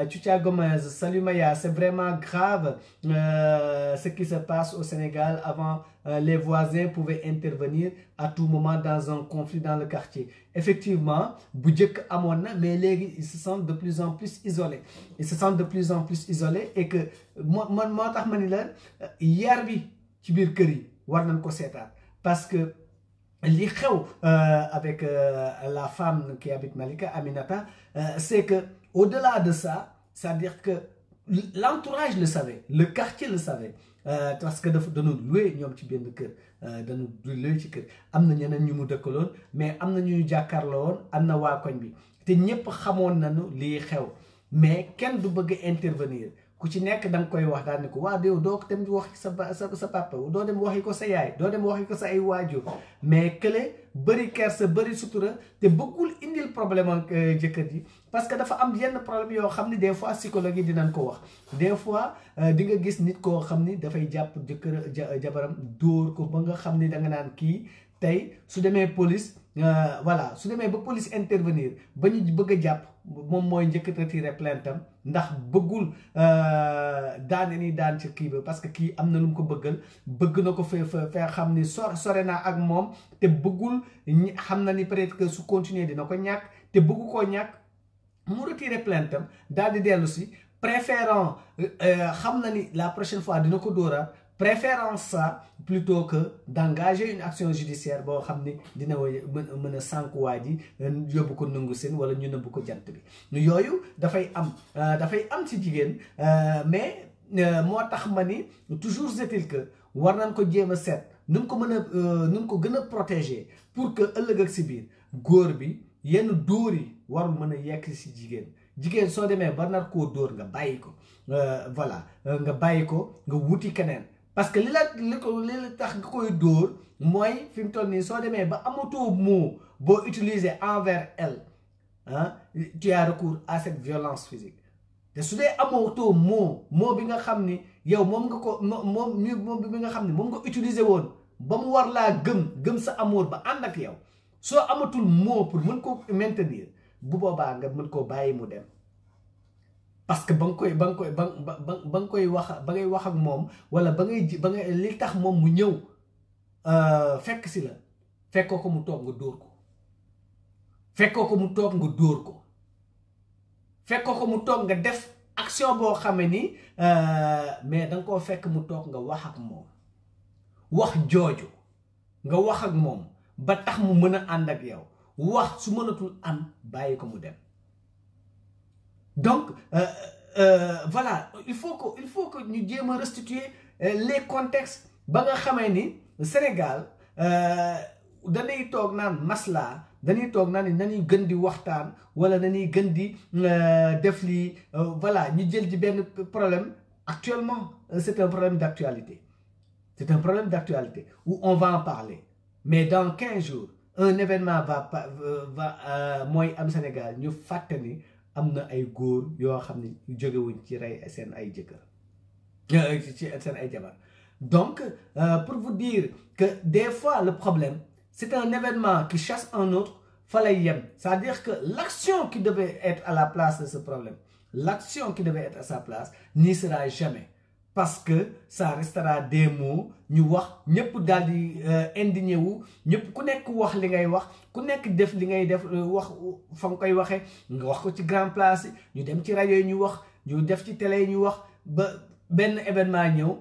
Tchoutia Gomez salut Maya c'est vraiment grave ce qui se passe au Sénégal avant les voisins pouvaient intervenir à tout moment dans un conflit dans le quartier effectivement bu njëkk amoon na mais léegi ils se sentent de plus en plus isolés et que moo tax ma ni la yar bi ci biir kër yi war nañ ko seetaat parce que li xew avec la femme qui habite Malika Aminata c'est que au-delà de ça c'est-à-dire que l'entourage le savait le quartier le savait parce que dañu loué ñoom ci benn kër dañu loué ci kër am na ñeneen ñu mu dëkkaloon mais am na ñu jàkkaarloo woon am na waa koñ bi te ñëpp xamoon nañu lii xew mais kenn du bëgg intervenir ku ci nekk da nga koy wax daal ni ko waa déw doo ko dem waxi sa papa doo dem waxi ko sa yaay doo dem waxi ko sa ay waajur mais kële bëri kersa bëri sutura te bëggul indil problème ak jëkkër ji parce que dafa am yenn problème yoo xam ni des fois psychologue yi dinañ ko wax des fois di nga gis nit koo xam ni dafay jàpp jëkkër jabaram dóor ko ba nga xam ni da nga naan kii tey su demee police voilà su demee ba police intervenir ba ñu bëgg a jàpp moom mooy njëkk a retiré plainte am ndax bëggul daane ni daan ci kii ba parce que kii am na lu mu ko bëgg na ko fee xam ni sore naa ak moom te bëggul xam na ni peut-être que su continuer dina ko ñàkk te bëggu koo ñàkk mu retiré plainte am daal di dellu si préférant xam na ni la prochaine fois dina ko dóoraat préférant ça plutôt que d'engager une action judiciaire boo xam ni dina mën a sànq waa ji yóbbu ko nangu seen wala ñu nëbbu ko jant bi yooyu dafay am ci jigéen mais moo tax ma ni toujours est-il que war nañ ko jéem a seet nu mu ko mën a nu mu ko gën a protéger pour que ëllëg ak si biir góor bi yenn dóor yi warul mën a yekk si jigéen soo demee ba nar koo dóor nga bàyyi ko voilà nga bàyyi ko nga wuti keneen parce que li la tax nga koy dóor mooy fi mu toll nii soo demee ba amatoo mot boo utiliser envers elle tu as recours à cette violence physique te su dee amatoo mot bi nga xam ni yow moom nga ko moom bi nga xam ni moom nga utiliser woon ba mu war laa gëm sa amour ba ànd ak yow soo amatul mot pour mën ko maintenir bu boobaa nga mën koo bàyyi mu dem parce que ba nga koy wax ak moom wala ba ngay li tax moom mu ñëw fekk si la fekkoo ko mu toog nga dóor ko fekkoo ko mu toog nga dóor ko fekkoo ko mu toog nga def action boo xamee ni mais da nga koo fekk mu toog nga wax ak moom wax jooju nga wax ak moom ba tax mu mën a ànd ak yow wax su mënatul am bàyyi ko mu dem donc voilà il faut que ñu jéem a restituer les contextes ba nga xamee ni Sénégal dañuy toog naan masla dañuy toog naan ni nañuy gën di waxtaan wala nañuy gën di def lii voilà ñu jël ci benn problème actuellement c'est un problème d'actualité c'est un problème d'actualité où on va en parler mais dans 15 jours un événement va mooy am Sénégal ñu fàtte ni am na ay góor yoo xam ne jógewuñ ci rey seen ay jëkkër ci seen ay jabar donc pour vous dire que des fois le problème c'est un événement qui chasse un autre fa lay yem c'est-à-dire que l'action qui devait être à la place de ce problème l'action qui devait être à sa place n'y sera jamais parce que ça restera des mots ñu wax ñëpp daal di indigné wu ñëpp ku nekk wax li ngay wax ku nekk def li ngay def wax fa nga koy waxee nga wax ko ci grand place yi ñu dem ci rajo yi ñu wax ñu def ci télé yi ñu wax ba benn événement ñëw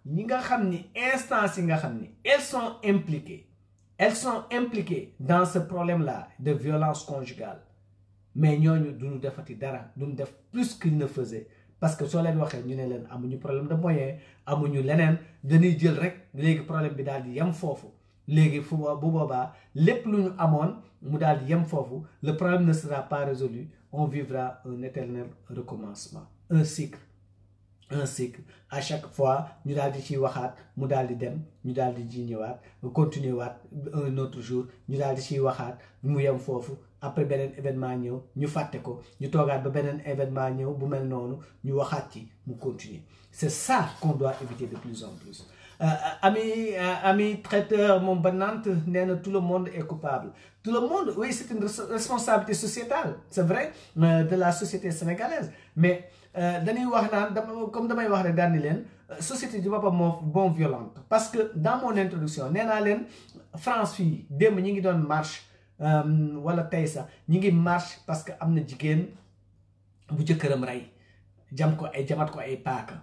ñi nga xam ni instances yi nga xam ni elles sont impliquées dans ce problème-là de violence conjugale mais ñooñu duñu defati dara duñu def plus qu'ils ne faisaient parce que soo leen waxee ñu ne leen amuñu problème de moyen amuñu leneen dañuy jël rek léegi problème bi daal di yem foofu léegi bu boobaa lépp lu ñu amoon mu daal di yem foofu le problème ne sera pas résolu on vivra un éternel recommencement un cycle à chaque fois ñu daal di ciy waxaat mu daal di dem ñu daal di ji ñëwaat continuer waat un autre jour ñu daal di ciy waxaat mu yem foofu après beneen événement ñëw ñu fàtte ko ñu toogaat ba beneen événement ñëw bu mel noonu ñu waxaat ci mu continuer c'est ça qu'on doit éviter de plus en plus ami traiteur moom ba Nantes nee na tout le monde est coupable tout le monde oui c'est une responsabilité sociétale c'est vrai de la société sénégalaise mais dañuy wax naan comme damay wax rek daal ni leen société du boppam moo bon violente parce que dans mon introduction nee naa leen France fii démb ñi ngi doon marche wala tey sax ñi ngi marche parce que am na jigéen bu jëkkëram rey jamat ko ay paaka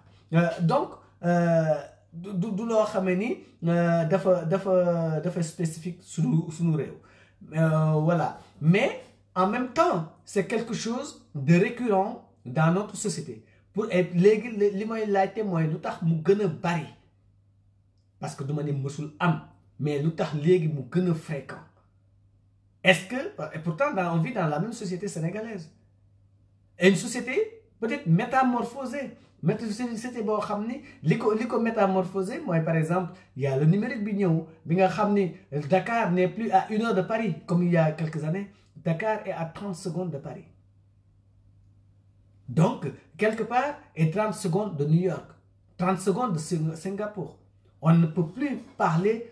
donc du loo xamee ni dafa spécifique suñu réew voilà mais en même temps c'est quelque chose de récurrent dans notre société pour léegi li may laajte mooy lu tax mu gën a bari parce que du ma ne mësul am mais lu tax léegi mu gën a fréquent est-ce que et pourtant on vit dans la même société sénégalaise et une société peut-être métamorphosée société boo xam ni li ko métamorphosé mooy par exemple il y a le numérique bi ñëw bi nga xam ni Dakar n'est plus à 1 heure de Paris comme il y a quelques années Dakar est à 30 secondes de Paris donc quelque part et 30 secondes de New York 30 secondes de Singapour on ne peut plus parler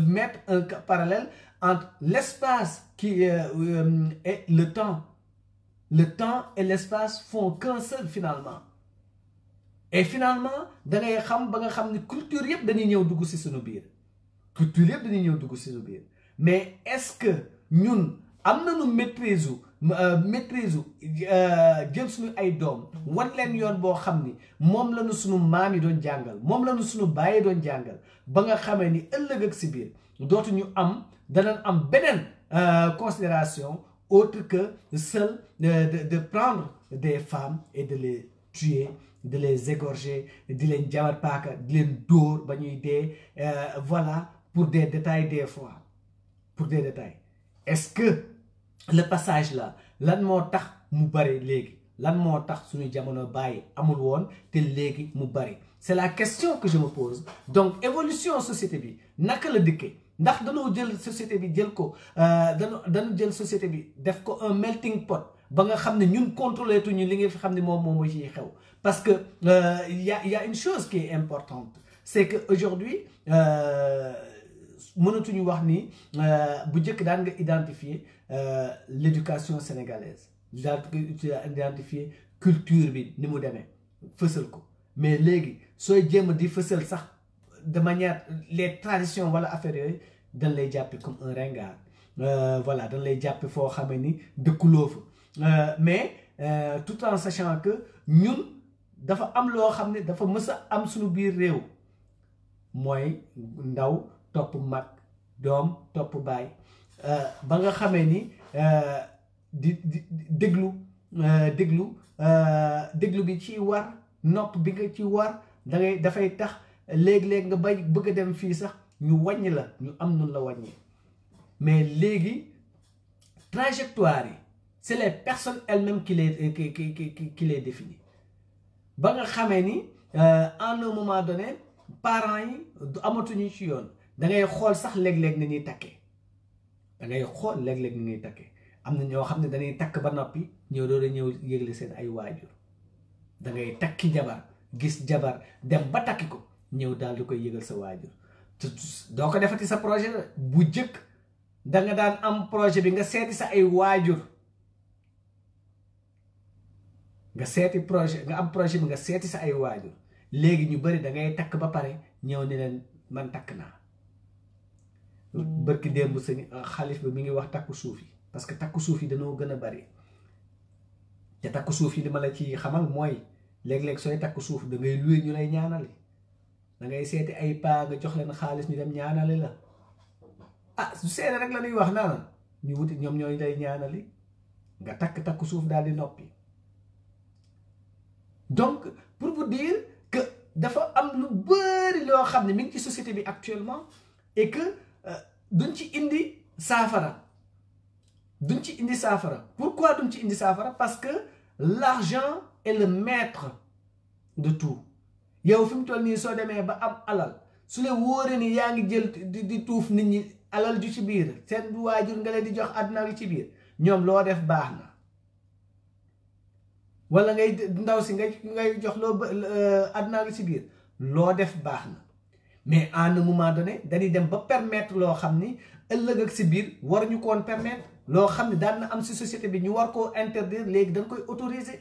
mettre un parallèle entre l'espace qui et le temps et l'espace font qu'un seul finalement et finalement da ngay xam ba nga xam ni culture yëpp dañuy ñëw dugg ci suñu biir mais est-ce que ñun am nañu maîtrise jël suñu ay doom wan leen yoon boo xam ni moom lañu suñu maam yi doon jàngal moom lañu suñu baay doon jàngal ba nga xamee ni ëllëg ak si biir dootuñu danañ am beneen considération autre que celle de prendre des femmes et de les tuer de les égorger di leen jabar paaka di leen dóor ba ñuy dee voilà pour des détails des fois est-ce que le passage là lan moo tax mu bari léegi lan moo tax suñu jamono bàyyi amul woon te léegi mu bari c'est la question que je me pose donc évolution société bi naka la dikkee ndax dañoo jël société bi jël ko dañu jël société bi def ko un melting pot ba nga xam ne ñun contrôler tuñu li nga fi xam ne moom ciy xew parce que il y a une chose qui est importante c'est que aujourd'hui mënatuñu wax ni bu njëkk daan nga identifier l'éducation sénégalaise identifier culture bi ni mu demee fësal ko mais léegi sooy jéem di fësal sax de manière les traditions wala affaire yooyu dañ lay jàppe comme un ringard voilà dañ lay jàppe foo xamee ni dëkkuloo fa mais tout en sachant que ñun dafa am loo xam ne dafa mës a am suñu biir réew mooy ndaw topp mag doom topp baay ba nga xamee ni di déglu déglu bi ci war nopp bi nga ci war dafay tax léeg-léeg nga bay bëgg a dem fii sax ñu wàññi la ñu am nun la wàññi mais léegi trajectoire yi c'est les personnes elles-mêmes qui les définissent ba nga xamee ni à un moment donné parents yi amatuñu ci yoon da ngay xool sax léeg-léeg ni ñuy takkee da ngay xool léeg-léeg ni ñuy takkee am na ñoo xam ne dañuy takk ba noppi ñëw doon a ñëw yëgle seen ay waajur da ngay takki jabar gis jabar dem ba takki ko ñëw daal di koy yëgal sa waajur doo ko defati sa projet la bu jëkk da nga daan am projet bi nga seeti sa ay waajur nga seeti projet nga am projet bi nga seeti sa ay waajur léegi ñu bari da ngay takk ba pare ñëw ni leen man takk naa bërki démb sëñ xalif bi mi ngi wax takku suuf yi parce que takku suuf yi dañoo gën a bari te takku suuf yi li ma la ci xamal mooy léeg-léeg sooy takku suuf da ngay luwe ñu lay ñaanali da ngay seeti ay paa nga jox leen xaalis ñu dem ñaanali la ah su seede rek la ñuy wax naan ñu wuti ñoom ñooy lay ñaanali nga takku suuf daal di noppi donc pour vous dire que dafa am lu bëri loo xam ne mi ngi ci société bi actuellement et que duñ ci indi saafara pourquoi duñ ci indi saafara parce que l'argent est le maître de tout yow fi mu toll nii soo demee ba am alal su la wóoree ni yaa ngi jël di tuuf nit ñi alal ju ci biir seen waajur nga leen di jox àdduna gi ci biir ñoom loo def baax na wala ngay ndaw si ngay jox loo àdduna gi ci biir loo def baax na mais à un moment donné dañuy dem ba permettre loo xam ni ëllëg ak si biir war ñu ko woon permettre loo xam ne daan na am si société bi ñu war koo interdire léegi dañ koy autoriser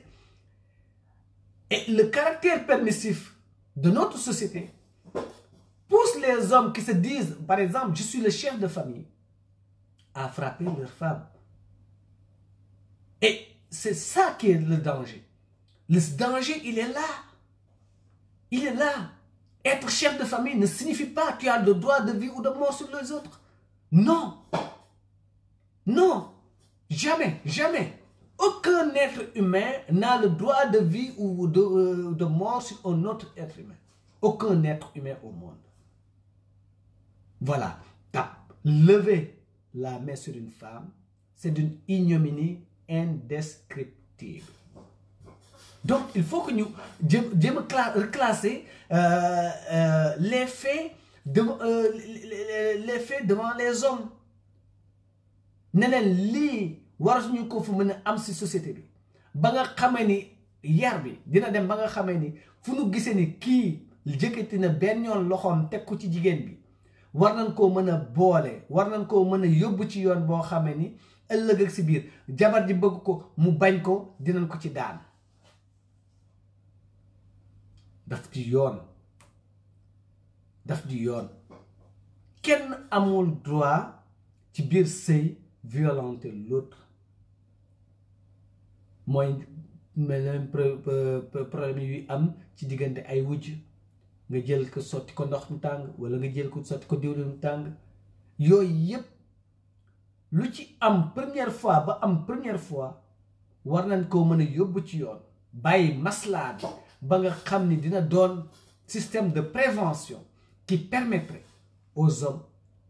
et le caractère permissif de notre société pousse les hommes qui se disent par exemple je suis le chef de famille à frapper leur femme et c'est ça qui est le danger. Le danger, il est là. Il est là. Être chef de famille ne signifie pas que tu as le droit de vie ou de mort sur les autres. Non. Non. Jamais, jamais. Aucun être humain n'a le droit de vie ou de mort sur un autre être humain. Aucun être humain au monde. Voilà. Lever la main sur une femme, c'est d'une ignominie indescriptible. Donc, il faut que nous reclasser les faits devant les hommes. Ne leen lii waratuñu ko fu mën a am si société bi ba nga xamee ni yar bi dina dem ba nga xamee ni fu nu gisee ni kii jëkkati na benn yoon loxoom teg ko ci jigéen bi war nañ koo mën a boole war nañ koo mën a yóbbu ci yoon boo xamee ni ëllëg ak si biir jabar ji bëgg ko mu bañ ko dinañ ko ci daan daf di yoon kenn amul droit ci biir sëy violenter l'autre mooy même problème yuy am ci diggante ay wujj nga jël ko sotti ko ndox mu tàng wala nga jël ko sotti ko diwlin mu tàng yooyu yépp lu ci am première fois ba am première fois war nañ koo mën a yóbbu ci yoon bàyyi maslaa bi ba nga xam ni dina doon système de prévention qui permettrait aux hommes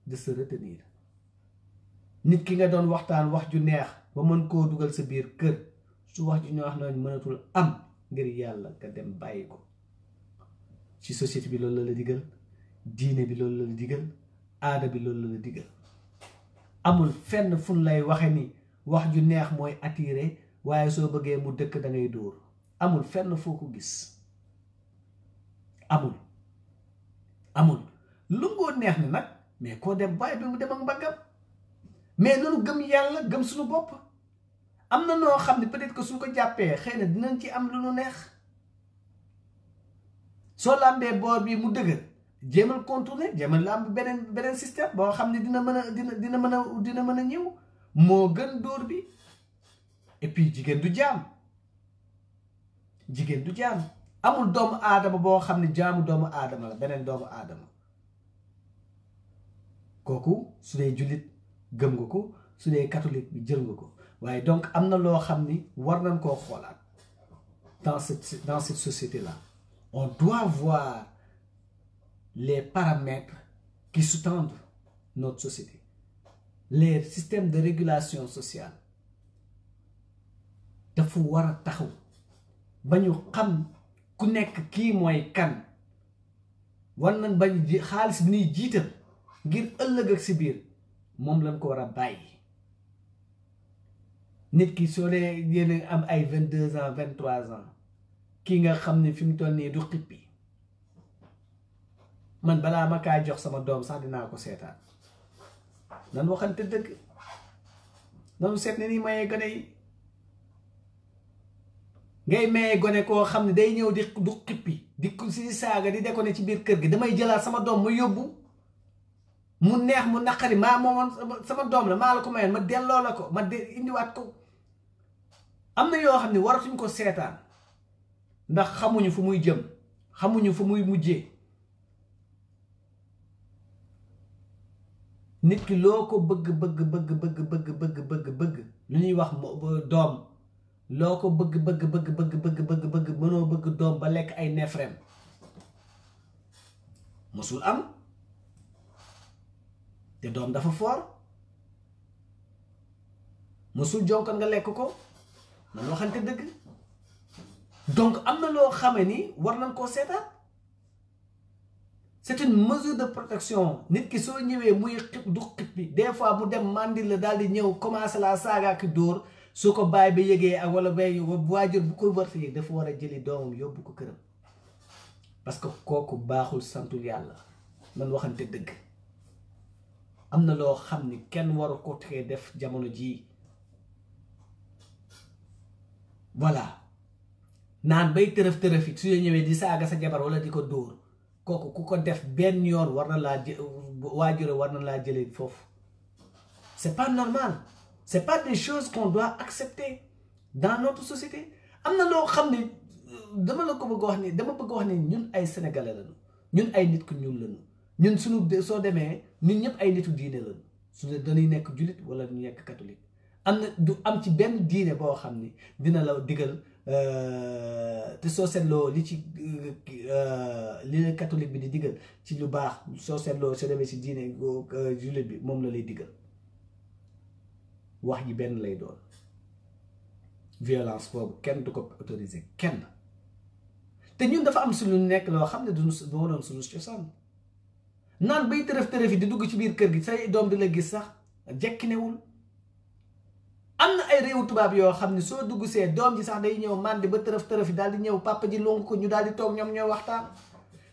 de se retenir nit ki nga doon waxtaan wax ju neex ba mën koo dugal sa biir kër su wax ju neex noonu mënatul am ngir yàlla nga dem bàyyi ko ci société bi loolu la digal diine bi loolu la digal aada bi loolu la digal amul fenn fun lay waxe ni wax ju neex mooy attiré waaye soo bëggee mu dëkk da ngay dóor amul fenn foo ko gis amul lu ngoo neex ni nag mais koo dem bàyyi bi mu dem ak mbaggam mais nanu gëm yàlla gëm suñu bopp am na noo xam ne peut-être que suñ ko jàppee xëy na dinañ ci am lu nu neex soo làmbee boor bi mu dëgër jéemal contourner jéemal làmb beneen système boo xam ne dina mën a ñëw moo gën dóor bi et puis jigéen du jaam amul doomu aadama boo xam ne jaamu doomu aadama la beneen doomu aadama kooku su dee jullit gëm nga ko su dee catholique bi jël nga ko waaye donc am na loo xam ni war nañ koo xoolaat dans cette société là on doit voir les paramètres qui sous-tendent notre société les systèmes de régulation sociale dafa war a taxaw ba ñu xam ku nekk kii mooy kan war nañ bañ xaalis bi ñuy jiital ngir ëllëg ak si biir moom lañ ko war a bàyyi nit ki soo dee yéen am ay 22 ans 23 ans kii nga xam ne fi mu toll nii du xippi man balaa ma kaa jox sama doom sax dinaa ko seetaan nan waxante dëgg nanu seet ne nii mayee gone yi ngay mayee gone koo xam ne day ñëw di du xippi di si saaga di dekone ci biir kër gi damay jëlaat sama doom ma yóbbu mu neex mu naqari maa moomoon sama doom la maa la ko mayoon ma delloo la ko ma indiwaat ko am na yoo xam ne waratuñ ko seetaan ndax xamuñu fu muy jëm xamuñu fu muy mujjee nit ki loo ko bëgg lu ñuy wax doom loo ko bëgg mënoo bëgg doom ba lekk ay neefrem mosul am te doom dafa foor mosul jonkan nga lekk ko nan waxante dëgg donc am na loo xame ni war nañ koo seetaat c'est une mesure de protection nit ki soo ñëwee muy xip du xip bi des fois mu dem mandi la daal di ñëw commencé la saaga ak dóor su ko bàyyi ba yëgee ak wala bay waajur bu ko war yëg dafa war a jëli doomam yóbbu ko këram parce que kooku baaxul santul yàlla man waxante dëgg am na loo xam ni kenn waru ko tee def jamono jii voilà naan bay tërëf it su ñëwee di saaga sa jabar wala di ko dóor kooku ku ko def benn yoon war na laa waajure war na laa jëlee foofu c'est pas normal c'est pas des choses qu'on doit accepter dans notre société am na loo xam ne dama bëgg wax ni ñun ay sénégalais lañu ñun ay nit ku ñuul lañu ñun suñu soo demee ñun ñëpp ay nitu diine lañu su ne dañuy nekk jullit wala ñu nekk catholique am na du am ci benn diine boo xam ni dina la digal te soo seetloo li ci li la catholique bi di digal ci lu baax soo seetloo soo demee ci diine jullit bi moom la lay digal wax ji benn lay doon violence boobu kenn du ko autoriser kenn te ñun dafa am suñu nekk loo xam ne du moo doon suñu cosaan naan bay tërëf yi di dugg ci biir kër gi say doom di la gis sax jekkinewul am na ay réewu tubaab yoo xam ne soo dugg see doom ji sax day ñëw màndi ba tërëf yi daal di ñëw papa ji longu ko ñu daal di toog ñoom ñoo waxtaan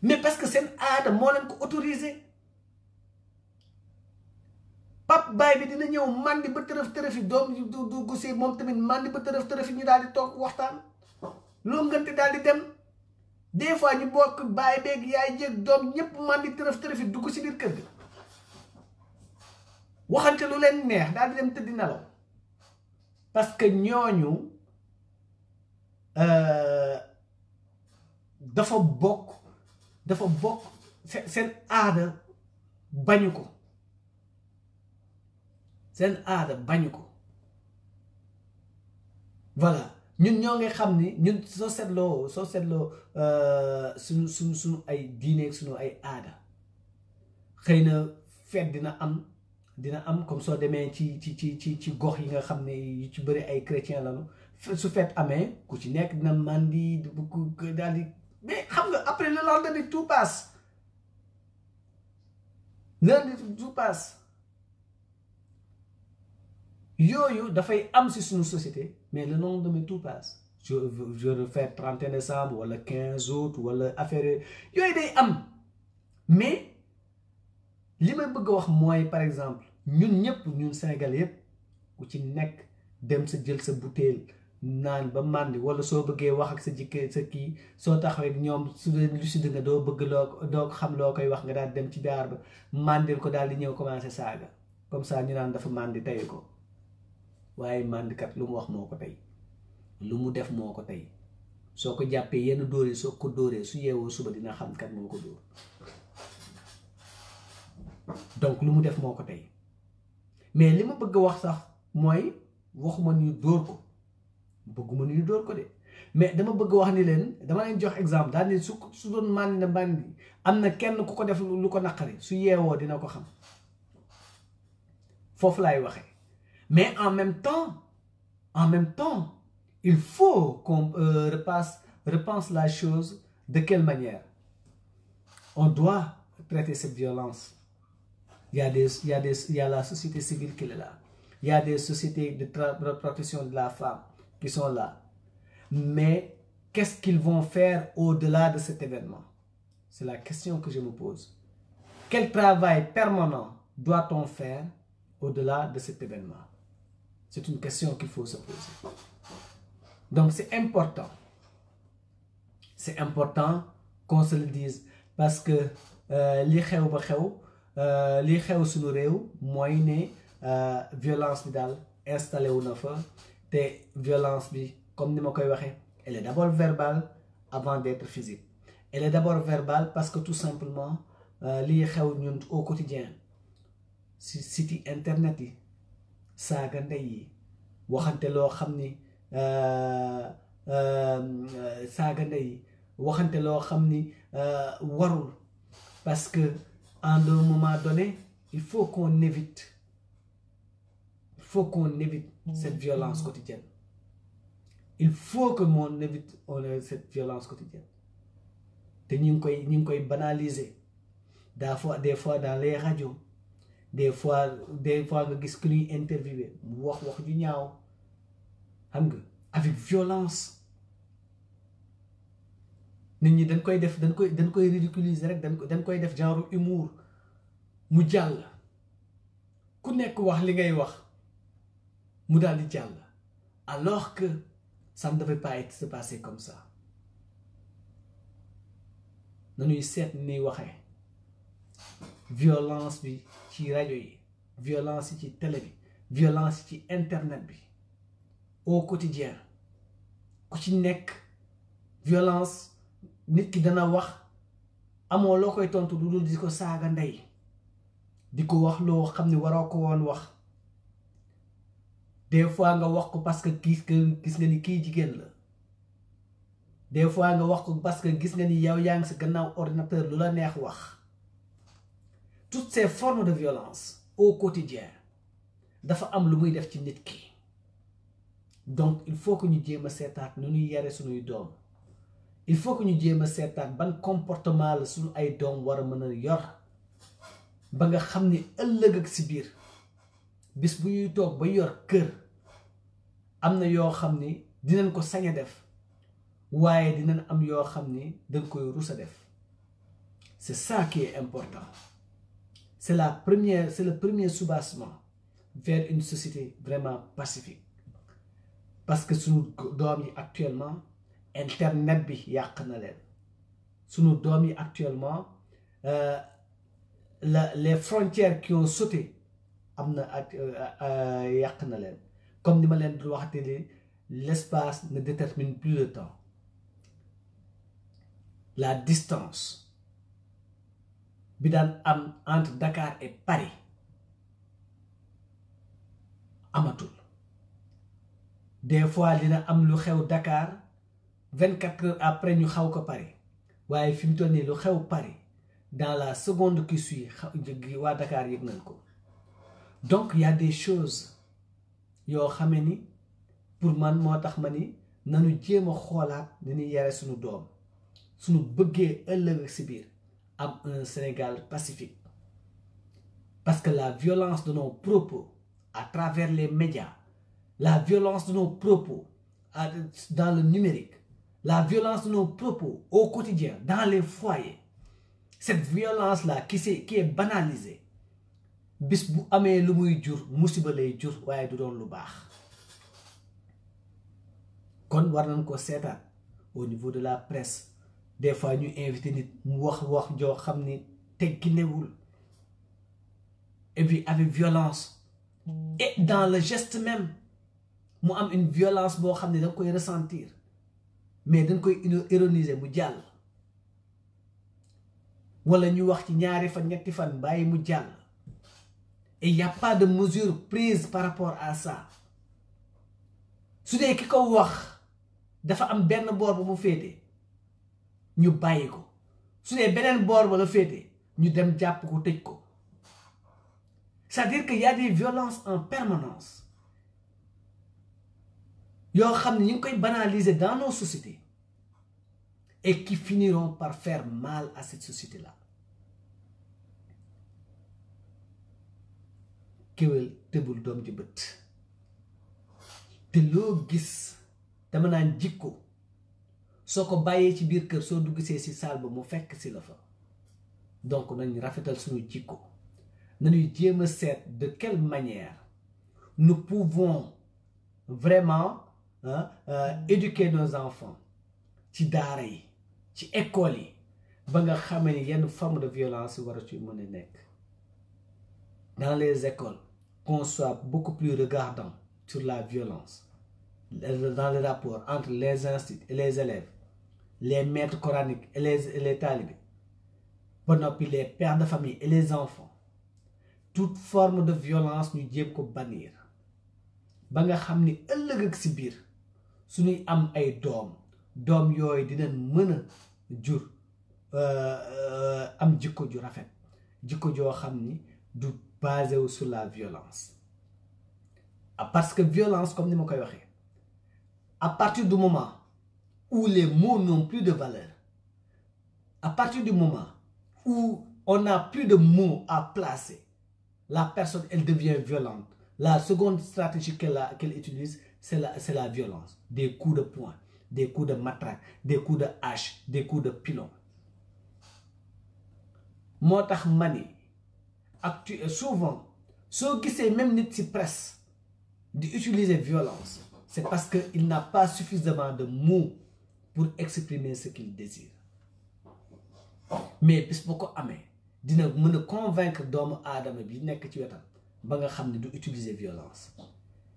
mais parce que seen aada moo leen ko autorisé pap baay bi dina ñëw màndi ba tërëf yi doom ji du dugg see moom tamit màndi ba tërëf yi ñu daal di toog waxtaan loo ngante daal di dem des fois ñu bokk baay beeg yaay jéeg doom ñëpp màndi tërëf yi dugg si biir kër gi waxante lu leen neex daal di dem tëddi nelaw parce que ñooñu dafa bokk seen aada bañu ko seen aada bañu ko voilà ñun ñoo ngi xam ni ñun soo seetloo suñu ay diine suñu ay aada xëy na feet dina am comme soo demee ci gox yi nga xam ne yu ci bëri ay chrétien lañu su feet amee ku ci nekk dina mandi daal di mais xam nga après le lendemain tout passe yooyu dafay am si suñu société mais le lendemain tout passe je refais 31 décembre wala 15 août wala affaire yooyu day am mais li may bëgg a wax mooy par exemple ñun Sénégal yëpp ku ci nekk dem sa jël sa bouteille naan ba màndi wala soo bëggee wax ak sa jikkee sa kii soo taxawee ñoom su dee lu si nga doo bëgg doo xam loo koy wax nga daal dem ci baar ba màndil ko daal di ñëw commencé saaga comme ça ñu naan dafa màndi tey ko waaye màndikat lu mu wax moo ko tey lu mu def moo ko tey soo ko jàppee yenn dóor yi soo ko dóoree su yeewoo suba dina xam kat moo ko dóor donc lu mu def moo ko tey mais li ma bëgg a wax sax mooy waxuma ñu dóor ko bëgguma ñu dóor ko de mais dama bëgg wax ni leen dama leen jox exemple daal ni su doon màndi am na kenn ku ko def lu ko naqari su yeewoo dina ko xam foofu laay waxee mais en même temps il faut qu'on repense la chose de quelle manière on doit traiter cette violence. Il y a la société civile qui est là. Il y a des sociétés de protection de la femme qui sont là. Mais qu'est-ce qu'ils vont faire au-delà de cet événement? C'est la question que je me pose. Quel travail permanent doit-on faire au-delà de cet événement? C'est une question qu'il faut se poser. Donc c'est important. C'est important qu'on se le dise parce que li xew ba xew li xew suñu réew mooy ne violence bi daal installé wu na fa te violence bi comme ni ma koy waxee elle est d'abord verbale avant d'être physique. Elle est d'abord verbale parce que tout simplement li xew ñun au quotidien si site internet yi saaga ndey yi waxante loo xam ni saaga ndey yi waxante loo xam ni warul parce que en un moment donné il faut qu'on évite cette violence quotidienne. Il faut que on évite cette violence quotidienne te ñu ngi koy banaliser des fois dans les radios des fois nga gis ku ñuy interviewé mu wax ju ñaaw xam nga avec violence nit ñi dañ koy ridiculiser rek dañ koy def genre humour mu jàll ku nekk wax li ngay wax mu daal di jàll alors que ça ne devait pas se passer comme ça. nañuy seet ni waxee violence bi ci rajo yi violence yi ci télé bi violence yi ci internet bi au quotidien ku ci nekk violence nit ki dana wax amoo loo koy tontu lu dul di ko saaga ndey di ko wax loo xam ne waroo ko woon wax des fois nga wax ko parce que gis nga ni kii jigéen la des fois nga wax ko parce que gis nga ni yow yaa ngi sa gannaaw ordinateur lu la neex wax toutes ces formes de violence au quotidien dafa am lu muy def ci nit ki donc il faut que ñu jéem a seetaat nu ñuy yare suñuy doom il faut que ñu jéem a seetaat ban comportement la suñu ay doom war a mën a yor ba nga xam ni ëllëg ak si biir bis bu ñuy toog ba yor kër am na yoo xam ni dinañ ko sañ a def waaye dinañ am yoo xam ni dañ koy rus a def. C'est ça qui est important. C'est le premier soubassement vers une société vraiment pacifique. Parce que sunu doom yi actuellement internet bi yàq na leen sunu doom yi actuellement les frontières qui ont sauté am na ak yàq na leen comme ni ma leen di waxate l'espace ne détermine plus le temps. La distance bi daan am entre Dakar et Paris amatul. Des fois dina am lu xew Dakar 24 heures après ñu xaw ko Paris waaye fi mu toll nii lu xew Paris dans la seconde qui suit waa Dakar yëg nañ ko. Donc il y a des choses yoo xamee ni pour man moo tax ma ni nanu jéem a xoolaat ni ñuy yare suñu doom suñu bëggee ëllëg si biir am un Sénégal pacifique. Parce que la violence de nos propos à travers les médias, la violence de nos propos dans le numérique, la violence de nos propos au quotidien, dans les foyers, cette violence-là qui est banalisée, bis bu amee lu muy jur musiba lay jur waaye du doon lu baax. Kon war nañ ko seetaat au niveau de la presse des fois ñu invité nit mu wax joo xam ni tegginewul et puis avec violence et dans le geste même mu am une violence boo xam ne da nga koy ressentir mais dañ koy ironiser mu jàll wala ñu wax ci ñaari fan ñetti fan bàyyi mu jàll et il n'y a pas de mesure prise par rapport à ça. Si vous avez wax dafa am benn boor bu mu féete ñu bàyyi ko su dee beneen boor ba la féete ñu dem jàpp ko tëj ko. C'est-à-dire qu'il y a des violences en permanence yoo xam ne ñu ngi koy banaliser dans nos sociétés et qui finiront par faire mal à cette société-là. kéwél tëbul doom ji bët te loo gis dama naan jikko soo ko bàyyee ci biir kër soo duggsee ci saal ba mu fekk ci la fa. Donc nañu rafetal suñu jikko nañuy jéem a seet de quelle manière nous pouvons vraiment éduquer nos enfants ci daara yi ci école yi ba nga xamee ni yenn forme de violence war a ci mën a nekk. Dans les écoles, qu'on soit beaucoup plus regardant sur la violence, dans le rapport entre les instituts et les élèves, les maîtres coraniques et les talibés, les pères de famille et les enfants. Toute forme de violence, nous devons bannir. Ba nga xamni ëllëg ak ci biir suñuy am ay doom yooyu dinañ mën a jur am jikko ju rafet jikko joo xam ni du basé sur la violence. Parce que violence, comme je l'ai dit, à partir du moment où les mots n'ont plus de valeur, à partir du moment où on n'a plus de mots à placer, la personne, elle devient violente. La seconde stratégie qu'elle utilise, c'est la violence. Des coups de poing, des coups de matraque, des coups de hache, des coups de pilon. Motax mani souvent, ceux qui sont même nit ci presse d'utiliser violence, c'est parce qu'il n'a pas suffisamment de mots pour exprimer ce qu'il désire. Mais puisque ko amé dina mëna convaincre doomu aadama bi nekk ci wetam ba nga xam ne du utiliser violence.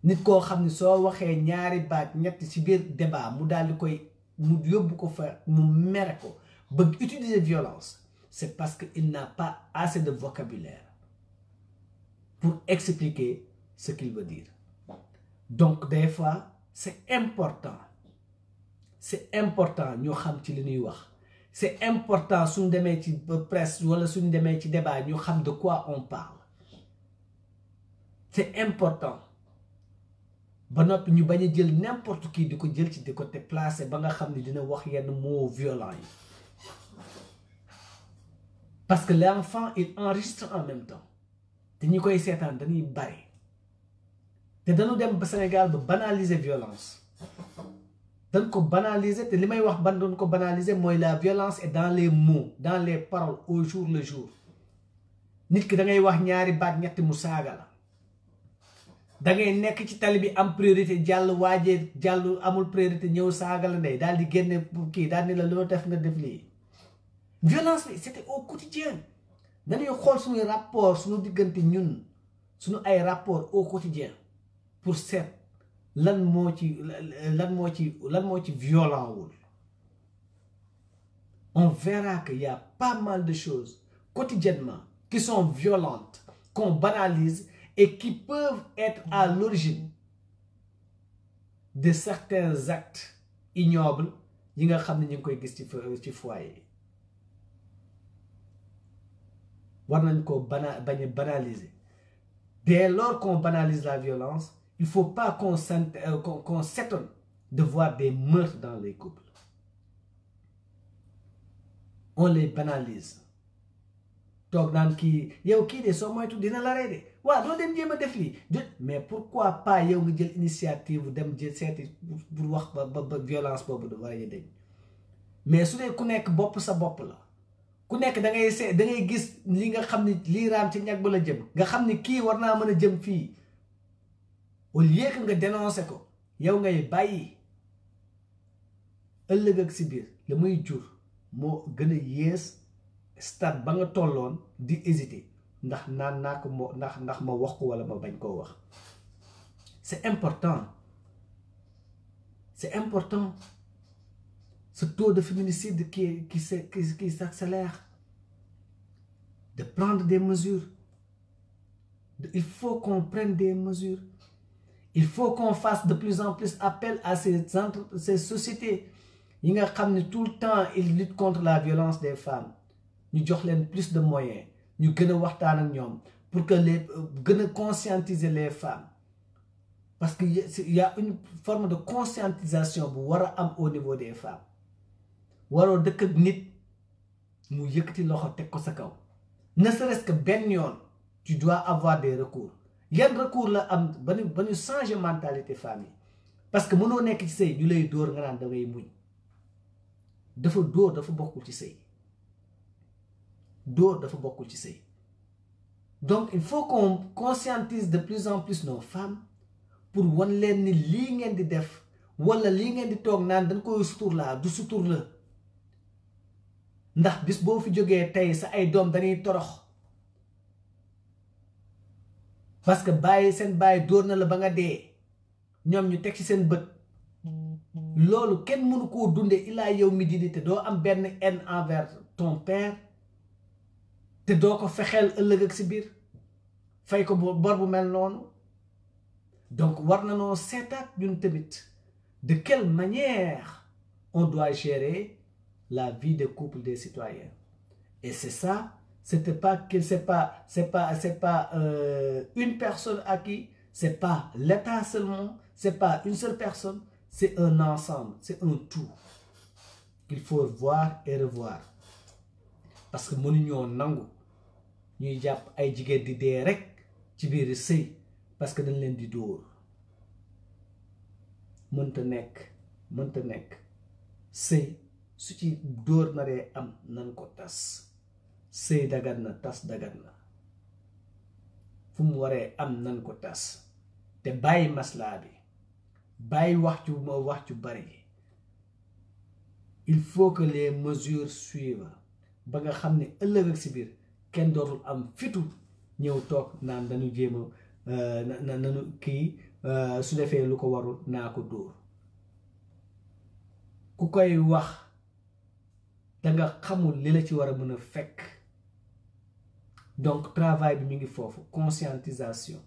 Nit koo xam ne soo waxee ñaari baat ñett ci biir débat mu daal di koy mu yóbbu ko fa mu mere ko bëgg utiliser violence, c'est parce qu'il n'a pas assez de vocabulaire pour expliquer ce qu'il veut dire. Donc des fois c'est important ñu xam ci li ñuy wax. C'est important suñu demee ci presse wala suñu demee ci débat ñu xam de quoi on parle. C'est important ba noppi ñu bañ a jël n'importe qui di ko jël ci di ko te placer ba nga xam ne dina wax yenn mots violents yi. Parce que l'enfant il enregistre en même temps te ñi koy seetaan dañuy bari te dañu dem ba Sénégal ba banaliser violence. dañ ko banaliser te li may wax ban doon ko banaliser mooy la violence est dans les mots, dans les paroles au jour le jour. Nit ki da ngay wax ñaari baat ñetti mu saaga la. Da ngay nekk ci tali bi am priorité jàll waajee jàll amul priorité ñëw saaga la ndey daal di génne kii daal ni la loo def nga def lii. Violence bi c'était au quotidien. Dañuy xool suñu rapport suñu diggante ñun suñu ay rapport au quotidien pour seet lan moo ci violent wul. On verra qu'il y a pas mal de choses quotidiennement qui sont violentes, qu'on banalise et qui peuvent être à l'origine de certains actes ignobles yi nga xam ne ñu ngi koy gis ci foyer. War nañ ko bañ a banaliser. Dès lors qu'on banalise la violence, il ne faut pas qu'on s'étonne de voir des meurtres dans les couples. On les banalise. Toog naan kii yow kii de soo moytu dina la rey de waaw doo dem jéem a def lii mais pourquoi pas yow nga jël initiative dem jël seeti pour wax ba violence boobu da war a deñ mais su dee ku nekk bopp sa bopp la ku nekk da ngay gis li nga xam ni lii raam ci ñag ba la jëm nga xam ni kii war naa mën a jëm fii au lieu que nga dénoncer ko yow ngay bàyyi ëllëg ak si biir la muy jur moo gën a yées stade ba nga tolloon di hésiter ndax naan naa ko ndax ma wax ko wala ma bañ koo wax. C'est important ce taux de féminicide qui s'accélère, de prendre des mesures Il faut qu'on prenne des mesures. Il faut qu'on fasse de plus en plus appel à ces sociétés. Yi nga xam ne tout le temps ils luttent contre la violence des femmes. Ñu jox leen plus de moyens. Ñu gën a waxtaan ak ñoom pour que gën a conscientiser les femmes. Parce qu'il y a une forme de conscientisation bu war a am au niveau des femmes. Waroo dëkk ak nit mu yëkkati loxo teg ko sa kaw. Ne serait-ce que benn yoon tu dois avoir des recours. Yan recours la am ba ñu changer mentalité femme yi parce que mënoo nekk ci sëy ñu lay dóor nga naan da ngay muñ. Dafa dóor dafa bokkul ci sëy. Dóor dafa bokkul ci sëy. Donc il faut qu'on conscientise de plus en plus nos femmes pour wan leen ni lii ngeen di def wala lii ngeen di toog naan dañ koy sutur laa du sutur la ndax bis boo fi jógee tey sa ay doom dañuy torox parce que seen bàyyi dóor na la ba nga dee ñoom ñu teg ci seen bët loolu kenn mënu koo dundee ilaa yow mi dini te doo am benn haine envers ton père te doo ko fexeel ëllëg ak si biir fay ko bor bu mel noonu. Donc war nañoo seetaat ñun tamit de quelle manière on doit gérer la vie de couple des citoyens. Et c'est ça, c'est pas une personne à qui, c'est pas l'État seulement, c'est pas une seule personne, c'est un ensemble, c'est un tout qu'il faut voir et revoir. Parce que mënuñoo nangu ñuy jàpp ay jigéen di dee rek ci biir sëy parce que dañ leen di dóor. mënta nekk sëy su ci dóor naree am nan ko tas sëy dagan na tas dagan na fu mu waree am nan ko tas te bàyyi maslaa bi bàyyi wax cu bari. Il faut que les mesures suivent ba nga xam ne ëllëg ak si biir kenn dootul am fitu ñëw toog naan dañu jéem a nanu kii su defee lu ko warul naa ko dóor ku koy wax danga xamul li la ci war a mën a fekk. Donc travail bi mi ngi foofu conscientisation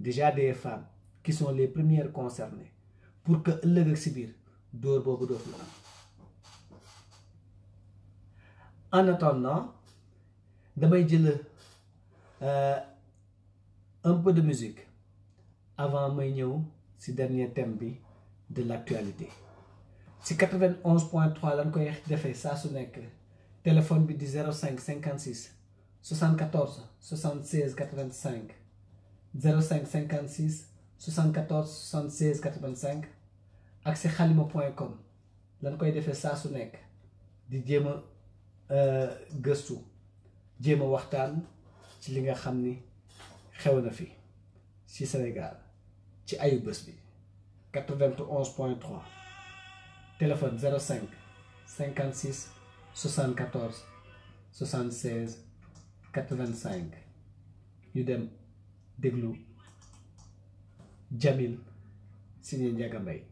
déjà des femmes qui sont les premières concernées pour que ëllëg ak si biir dóor boobu dootul am. En attendant damay jël un peu de musique avant may ñëw ci dernier thème bi de l'actualité. ci 91.3 lañ koy defee saa su nekk téléphone bi di 05 56 74 76 85 05 56 74 76 85 ak ci xalima.com lañ koy defee saa su nekk di jéem a gëstu jéem a waxtaan ci li nga xam ni xew na fi ci Sénégal ci ayu bés bi 91.3 téléphone 05 56 74 76 85 ñu dem déglu Jamil Signé Ndiaga Mbaye.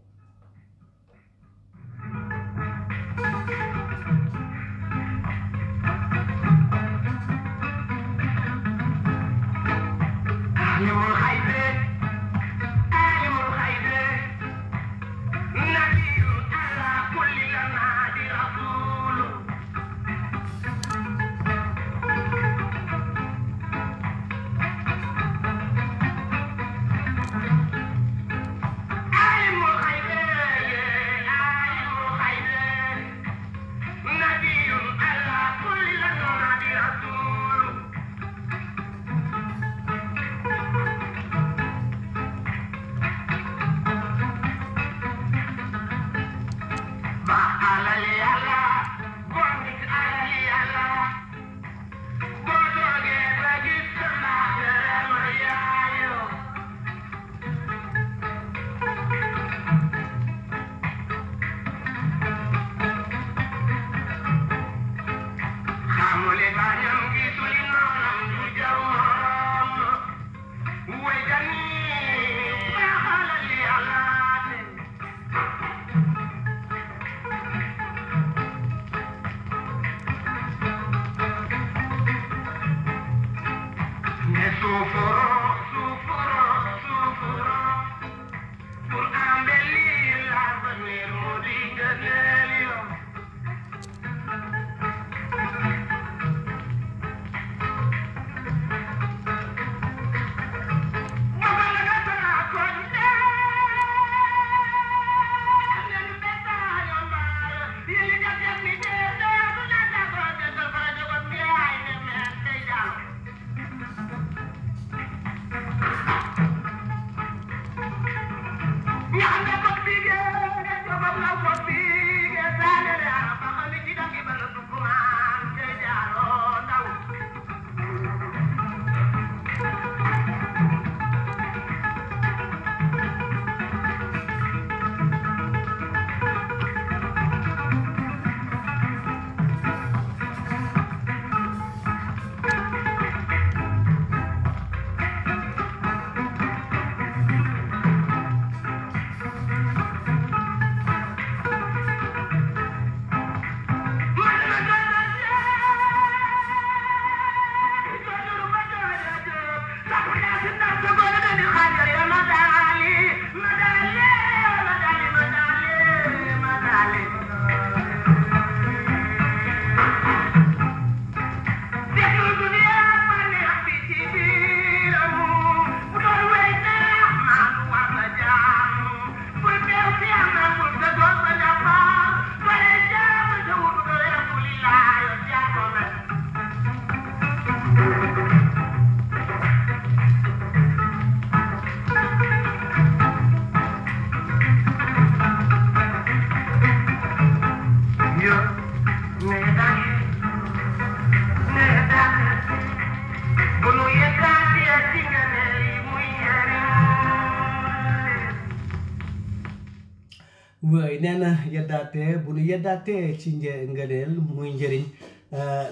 oui nee na yeddaate bu nu yeddaatee ci ngëneel muy njëriñ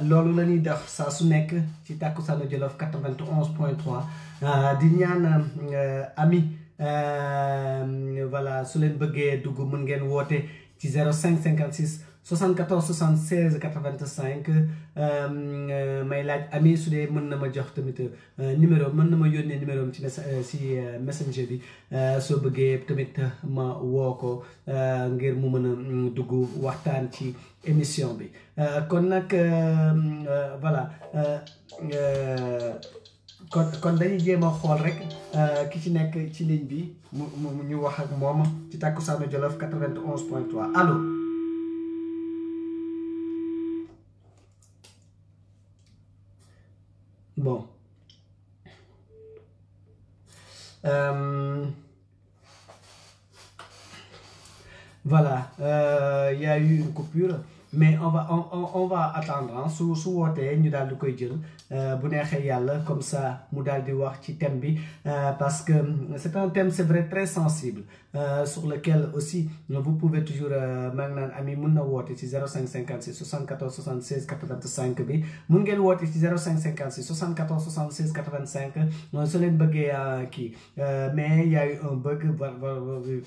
loolu la ñuy def saa su nekk ci Takkusaanu Jolof 91.3 di ñaan ami voilà su leen bëggee dugg mën ngeen woote ci 0556 74 76 85 may laaj ami su dee mën na ma jox tamit numéro mën na ma yónnee numéro ci messenger bi soo bëggee tamit ma woo ko ngir mu mën a dugg waxtaan ci émission bi kon nag voilà kon dañuy jéem a xool rek ki ci nekk ci ligne bi mu ñu wax ak moom ci Takkusaanu Jolof 91.3 allo. Bon. Voilà, y a eu une coupure, mais on va attendre hein. su wootee ñu daal di koy jël bu neexee yàlla comme ça mu daal di wax ci thème bi parce que c'est un thème c'est vrai très sensible sur lequel aussi vous pouvez toujours maa ngi naan ami mun na woote ci 0556 74 76 85 bi mun ngeen woote ci 0556 74 76 85 su leen bëggee kii mais y a eu un bug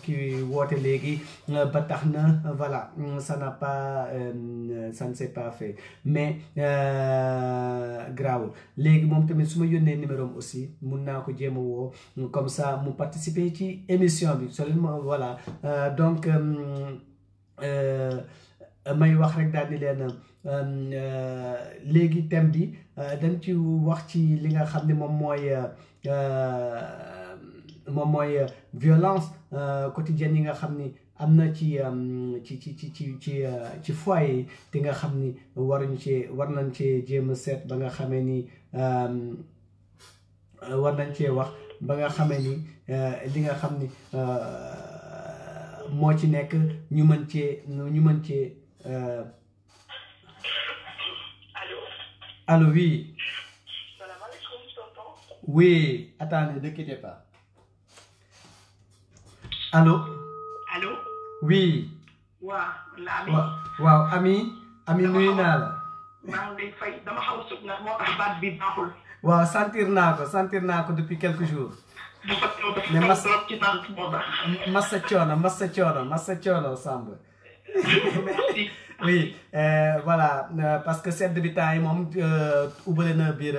kii woote léegi ba tax na voilà ça n'a pas ça ne s'est pas fait mais grawul léegi moom tamit su ma yónnee numéro am aussi mun naa ko jéem a woo comme ça mu participer ci émission bi soo leen ma voilà donc may wax rek daal di leen léegi thème bi dañ ci wax ci li nga xam ne moom mooy violence quotidienne yi nga xam ni am na ci foyer te nga xam ni war nañ cee jéem a seet ba nga xamee ni war nañ cee wax ba nga xamee ni li nga xam ni moo ci nekk ñu mën cee allô oui. Salaamaaleykum tonton. Oui, attendez, ne quittez pas. Allô. Allô. Oui. waaw ami nuyu naa la. maa ngi lay fay dama xaw a sut nag moo tax baat bi baaxul. waaw sentir naa ko depuis quelques jours. mais trop ci tànk moo tax. massa coono Samb. merci. Oui, voilà, parce que cette bi temps yi moom ubbale na biir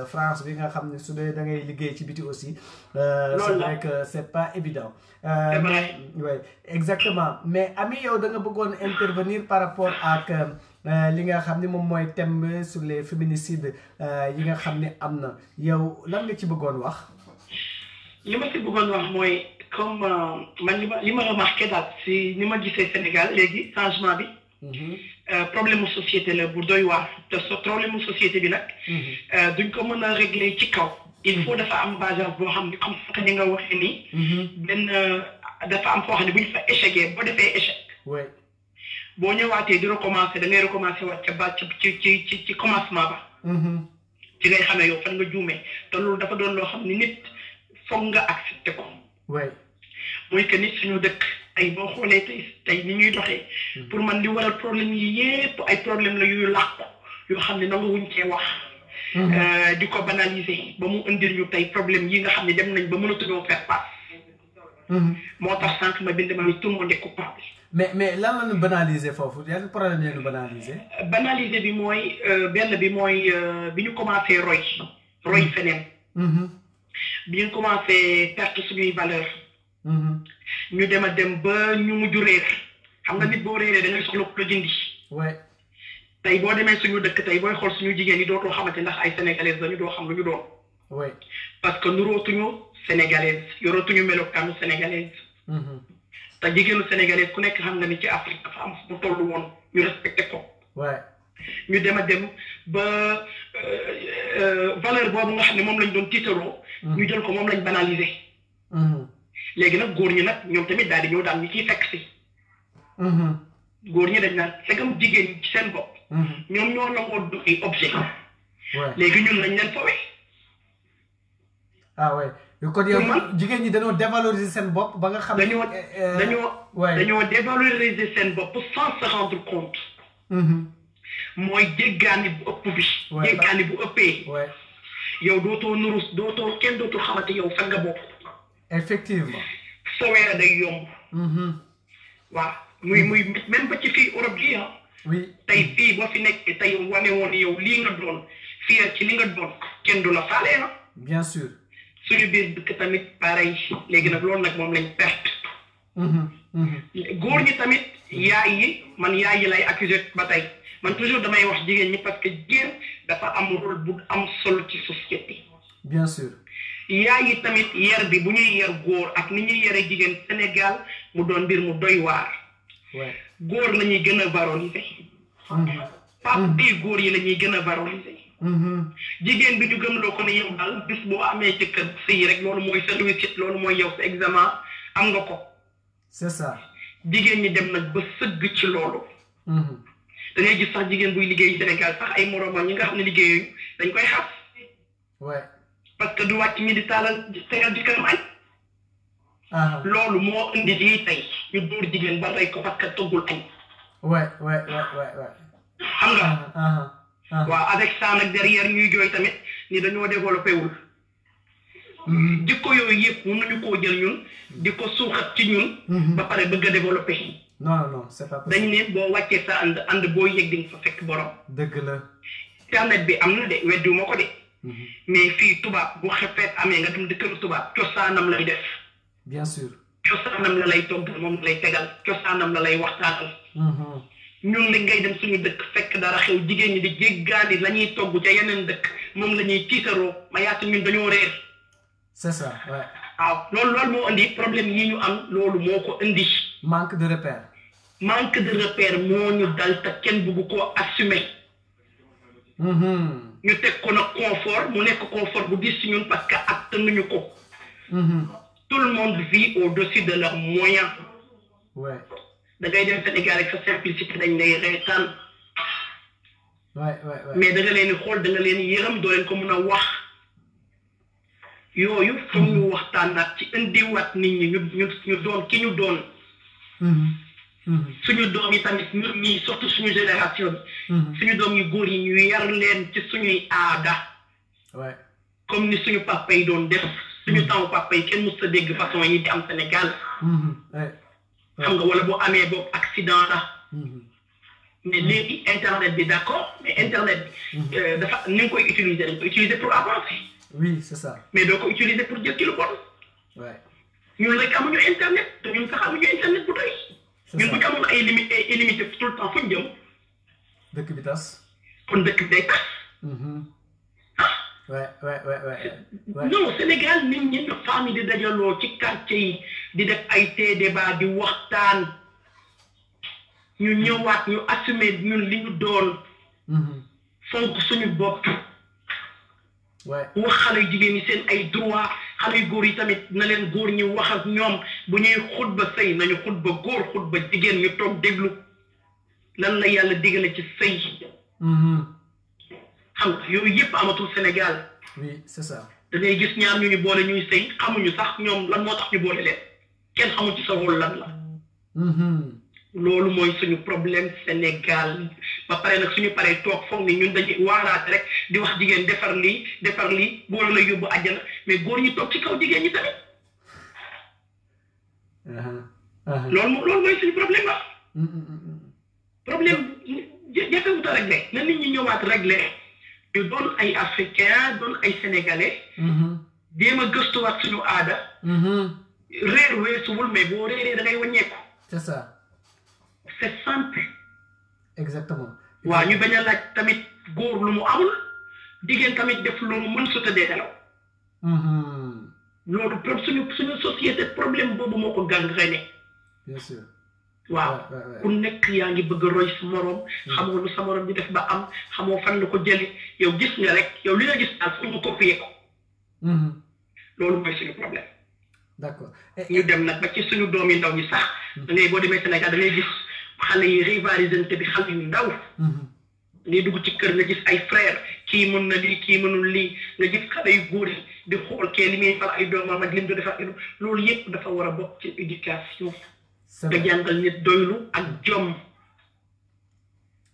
France bi nga xam ne su dee da ngay liggéey ci biti aussi. C'est vrai que c'est pas évident. C'est vrai. Oui, exactement. Mais ami yow da nga bëggoon intervenir par rapport ak li nga xam ne moom mooy thème sur les féminicides yi nga xam ne am na yow lan nga ci bëggoon wax. li ma ci bëggoon wax mooy comme man li ma remarqué daal si ni ma gisee Sénégal léegi changement bi. problème mu société la bu doy waar te problème mu société bi nag. duñ ko mën a régler ci kaw. il faut dafa am bagage boo xam ne comme que ni nga waxee nii. benn dafa am foo xam ne bu ñu fa échecgee boo defee échec. oui. boo ñëwaatee di recommencer da ngay recommencer waat ca ba ci commencement ba. ci ngay xamee yow fan nga juumee te loolu dafa doon loo xam ne nit foog nga accepter ko. oui. mooy que nit suñu dëkk ay boo xoolee tey ni ñuy doxee. pour man li waral problème yi yépp ay problème la yuy làqu yoo xam ne nangu wuñ cee wax. di ko banaliser ba mu indil ñu tey problème yi nga xam ne dem nañ ba mënatuñoo faire face. moo tax sànq ma bind ma ni tout le monde est coupable. mais lan la ñu banaliser foofu yan problème la ñu banaliser. banaliser bi mooy benn bi mooy bi ñu commencé roy feneen. bi ñu commencé perte suñuy valeur. ñu dem a dem ba ñu mujj réer xam nga nit boo réeree da ngay soxla ku la jëndi. tey boo demee suñu dëkk tey booy xool suñu jigéen yi dootoo xamante ndax ay sénégalaises lañu doo xam lu ñu doon. parce que nurootuñu sénégalaise yorootuñu melokaanu sénégalaise. te jigéenu sénégalaise ku nekk xam nga ni ci Afrique dafa am fu mu toll woon ñu respecté ko. ñu dem a dem ba valeur boobu nga xam ne moom lañ doon tiitaroo. ñu jël ko moom lañ banalisé. léegi nag góor ñi nag ñoom tamit daal di ñëw daal ñu ciy fekk si. góor ñi dañ naan segam jigéen ñi ci seen bopp. ñoom ñoo nangoo du ay objet. léegi ñun lañ leen fawee. ah ouais kon yow jigéen ñi dañoo dévaloriser seen bopp ba nga xam dañoo dévaloriser seen bopp sans se rendre compte mooy jéggaani bu ëpp bi jéggaani bu ëppee yow dootoo nurus kenn dootul xamante yow fan nga bokk effectivement sowee day yomb waaw muy même ba ci fii Europe gi oui tey fii boo fi nekk tey wane woon yow lii nga doon fii ci li nga doon kenn du la faale bien sûr suñu biir dëkk tamit pareil léegi nag loolu nag moom lañ perte góor ñi tamit yaay yi lay accuser ba tey man toujours damay wax jigéen ñi parce que jigéen dafa am rôle bu am solo ci société bien sûr yaay yi tamit yar bi bu ñuy yar góor ak ni ñuy yare jigéen Sénégal mu doon mbir mu doy waar góor la ñuy gën a valoriser papa yi góor yi la ñuy gën a valoriser jigéen bi ñu gëmloo ko ne yow daal bis boo amee jëkkër sëy rek loolu mooy sa réussite loolu mooy yow sa examen am nga ko c'est ça jigéen ñi dem nag ba sëgg ci loolu da ngay gis sax jigéen buy liggéey Sénégal sax ay moroomam ñi nga xam ne liggéeyuñu dañ koy xas parce que du wàcc ñi di taalal tegal di kanam añ loolu moo indi lii tey ñu dóor jigéen ba rey ko parce que toggul añ xam nga waaw avec ça nag derrière ñuy jooy tamit ni dañoo développé wul jikko yooyu yëpp mën nañu koo jël ñun di ko suuxat ci ñun ba pare bëgg a développé non c'est pas possible dañ ne boo wàccee sa ànd boo yëg di nga fa fekk borom dëgg la internet bi am na de weddiwuma ko de mais fii tubaab bu xefeet amee nga dem dëkkalu tubaab cosaanam lay def bien sûr cosaanam la lay toggal moom lay tegal cosaanam la lay waxtaanal ñun li ngay dem suñu dëkk fekk dara xew jigéen ñi di jéggaani la ñuy togg ca yeneen dëkk moom la ñuy tiitaroo ma yaatu ñun dañoo réer c'est ça waaw loolu moo indi problème yi ñu am loolu moo ko indi manque de repère moo ñu dal te kenn bëgg koo assumer ñu teg ko nag confort mu nekk confort bu diis ci ñun parce que attanuñu ko tout le monde vit au-dessus de leurs moyens da ngay dem Sénégal ak sa simplicité dañ lay reetaan mais da nga leen xool da nga leen yërëm doo leen ko mën a wax yooyu foog ñu waxtaan nag ci indiwaat nit ñi ñu doon ki ñu doon suñu doom yi tamit ñun ñii surtout suñu génération bi suñu doom yu góor yi ñu yar leen ci suñuy aada comme ni suñu papa yi doon def suñu temps papa yi kenn mës a dégg façon yi di am Sénégal xam nga wala boo amee boobu accident la mais léegi internet bi d'accord mais internet bi dafa ni nga koy utiliser dañ koy utiliser pour avancer oui c'est ça mais doo ko utiliser pour jël ci lu bon ñun rek amuñu internet te ñun sax amuñu internet bu doy ñun bu ñu amoon ay illimité tout le temps fu ñu jëm dëkk bi tas kon dëkk bi day tas non Sénégal nit ñi ñu famille di dajaloo ci quartier yi di def ay débat di waxtaan ñu ñëwaat ñu assumer ñun li ñu doon fonk suñu bopp wax xale yu jigéen ñi seen ay droit xale yu góor yi tamit na leen góor ñi wax ak ñoom bu ñuy xutba sëy nañu xutba góor xutba jigéen ñu toog déglu lan la yàlla digale ci sëy xam nga yooyu yëpp amatul Sénégal oui c'est ça da ngay gis ñaar ñu boole ñuy sëy xamuñu sax ñoom lan moo tax ñu boole leen kenn xamul ci sa rôle lan la loolu mooy suñu problème Sénégal ba pare nag suñu paree toog foog ni ñun dañuy waaraate rek di wax jigéen defar lii góor la yóbbu àjjana mais góor ñi toog ci kaw jigéen ñi tamit loolu mooy suñu problème la problème jafewut a réglé na nit ñi ñëwaat réglé ñu doon ay africain doon ay sénégalais jéem a gëstuwaat suñu aada réer weesuwul mais boo réeree da ngay wàññeeku c'est ça c'est simple exactement waaw ñu bañ a laaj tamit góor lu mu amul jigéen tamit def lu mu mën su tëddee nelaw loolu suñu société problème boobu moo ko gangréné bien sûr waaw ku nekk yaa ngi bëgg a roy sa morom xamoo lu sa morom di def ba am xamoo fan la ko jëli yow gis nga rek yow li nga gis daal fu nga copier ko loolu mooy suñu problème d'accord ñu dem nag ba ci suñu doom yi ndaw ñi sax da ngay boo demee Sénégal da ngay gis xale yi rivalisante bi xale yu ndaw ngay dugg ci kër nga gis ay frère kii mën na lii kii mënul lii nga gis xale yu góor yi di xool kee li muy fal ay doomam ak lim do defar loolu yëpp dafa war a bokk ci éducation nga jàngal nit doylu ak jom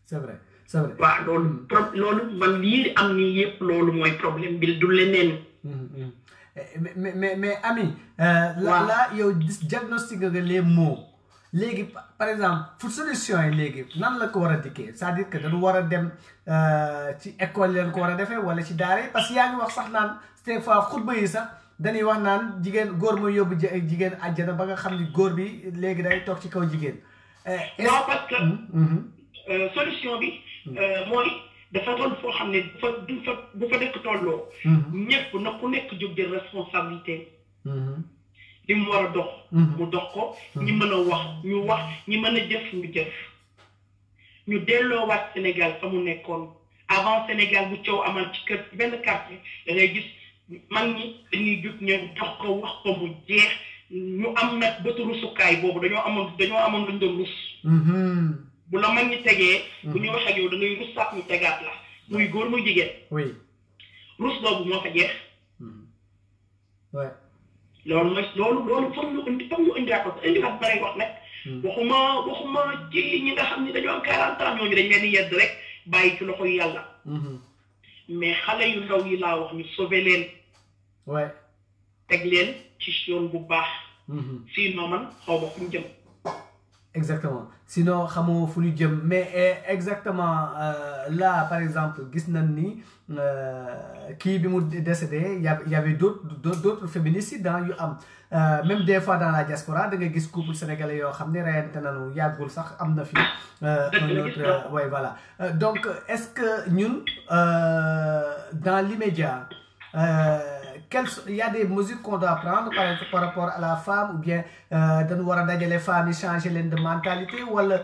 c'est vrai c'est vrai waaw loolu man lii am nii yëpp loolu mooy problème bi du leneen mais Ami là yow diagnostic nga les mots léegi par exemple pour solution yi léegi nan la ko war a dikkee c'est-à-dire que dañu war a dem ci école leen ko war a defee wala ci daara yi parce que yaa ngi wax sax naan des fois xutba yi sax dañuy wax naan jigéen góor mooy yóbbu jigéen àjjana ba nga xam ni góor bi léegi day toog ci kaw jigéen. waaw parce que solution bi mooy dafa doon foo xam ne bu fa dëkk tolloo. ñëpp na ku nekk jóg jël responsabilité. li mu war a dox. mu dox ko. ñi mën a wax ñu wax ñi mën a jëf ñu jëf. ñu delloowaat Sénégal fa mu nekkoon avant Sénégal bu coow amal ci kër benn quartier da ngay gis mag ñi dañuy jug ñëw dox ko wax ko mu jeex ñu am nag bëtu rusukaay boobu dañoo amoon luñ doon rus. bu la mag ñi tegee. bu ñu wax ak yow da ngay rus sax ñu tegaat la muy góor muy jigéen. oui rus boobu moo fa jeex. ouais. loolu foog ñu indiwaat ko indiwaat ba lay wax nag. waxuma ci ñi nga xam ne dañoo am 40 ans ñooñu dañ leen di yedd rek bàyyi ci loxoy yàlla. mais xale yu ndaw yi laa wax ñu sauver leen. ouais. teg leen ci yoon bu baax. sinon man xaw ma fu ñu jëm. exactement sinon xamoo fu ñu jëm mais exactement là par exemple gis nañ ni kii bi mu décédé y avait d'autres féminicides yu am même des fois dans la diaspora da nga gis couple sénégalais yoo xam ne reyante nañu yàggul sax am na fi un autre ouais voilà donc est-ce que ñun dans l'immédiat il y a des mesures qu'on doit prendre par rapport à la femme ou bien dañu war a dajale femmes yi changer leen de mentalité wala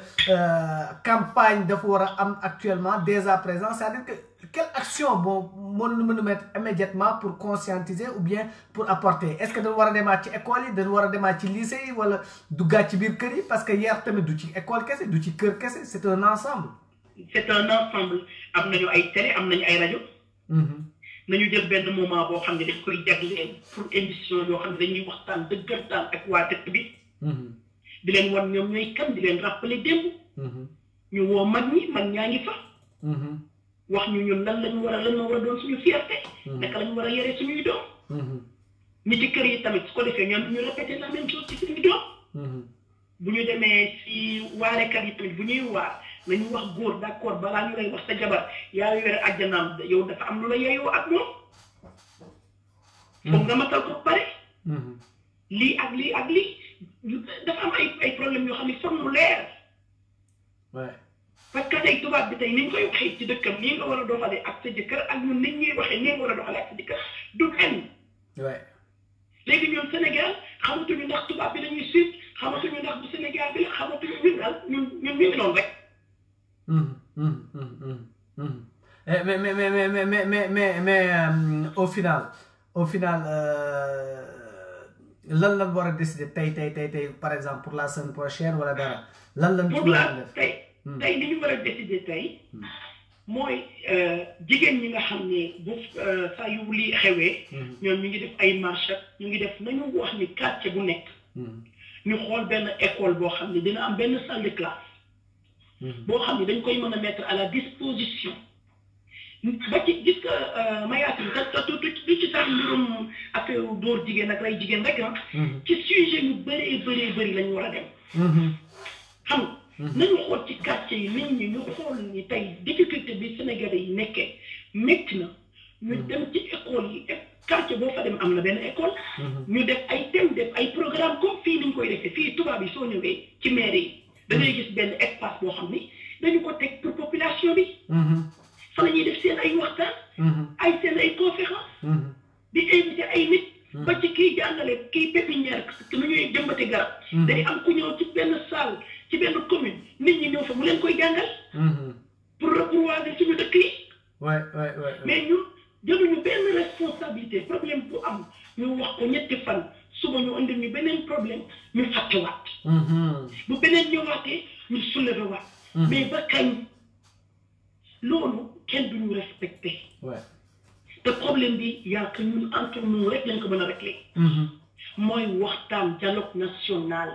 campagne dafa war a am actuellement dès à présent c'est-à-dire que quelle action bon mën a mettre immédiatement pour conscientiser ou bien pour apporter est-ce que dañu war a demaat ci école yi dañu war a demaat ci lycée yi wala duggaat ci biir kër yi parce que yar tamit du ci école kese du ci kër kese c'est un ensemble. c'est un ensemble am nañu ay télé am nañu ay rajo. nañu jël benn moment boo xam ne dañ koy jagleel pour émission yoo xam ne dañuy waxtaan dëggantaan ak waa dëkk bi. di leen wan ñoom ñooy kan di leen rappeler démb. ñu woo mag ñaa ngi fa. wax ñu ñun lan war a doon suñu fierté. naka lañu war a yore suñuy doom. ñi ci kër yi tamit su ko defee ñoom ñu répéter la même chose ci suñuy doom. bu ñu demee si waarekat yi tamit bu ñuy waar. nañu wax góor d'accord balaa ñu lay wax sa jabar yaa yore àjjanaam yow dafa am lu la yeyoo ak moom. foog nga matal ko pare. lii ak lii dafa am ay problèmes yoo xam ne foog mu leer. parce que tey tubaab bi tey ni ñu koy waxee ci dëkkam nii nga war a doxalee ak sa jëkkër ak ñun nit ñuy waxee nii nga war a doxalee ak sa jëkkër du benn. léegi ñun Sénégal xamatuñu ndax tubaab bi dañuy suit xamatuñu ndax bu Sénégal bi la xamatuñu ñun daal ñun ñu ngi noonu rek. Mais au final lan lan war a décider tey par exemple pour la semaine prochaine wala dara lan lan. pour la tey li ñu war a décider tey mooy jigéen ñi nga xam ne bu saa yu lii xewee. ñoom ñu ngi def ay marche ñu ngi def nañu wax ni quartier bu nekk. ñu xool benn école boo xam ne dina am benn salle de classe. boo xam ne dañ koy mën a mettre à la disposition ba ci gis nga mayaat yi du ci sax mbirum affaire dóor jigéen ak lay jigéen rek ci sujet yu bëri lañu war a dem. xam nga nañu xool ci quartier yi nit ñi ñu xool ni tey difficulté bi Sénégalais yi nekkee métti na ñu dem ci école yi quartier boo fa dem am na benn école. ñu def ay thème def ay programme comme fii ni ñu koy defee fii tubaab yi soo ñëwee ci mairie yi. da ngay gis benn espace boo xam ni dañu ko teg pour population bi. fa la ñuy def seen ay waxtaan. ay seen ay conférence. di invité ay nit. ba ci kiy jàngale kiy pépinière nu ñuy jëmbate garab. day am ku ñëw ci benn salle ci benn commune nit ñi ñëw fa mu leen koy jàngal. pour repousser suñu dëkk yi. mais ñun jëluñu benn responsabilité problème bu am ñu wax ko ñetti fan. suba ñu indi ñu beneen problème ñu fàttewaat. bu beneen ñëwaatee ñu soulever waat. mais ba kañ loolu kenn duñu respecté. yaa que ñun entre nous rek lañ ko mën a régler mooy waxtaan dialogue national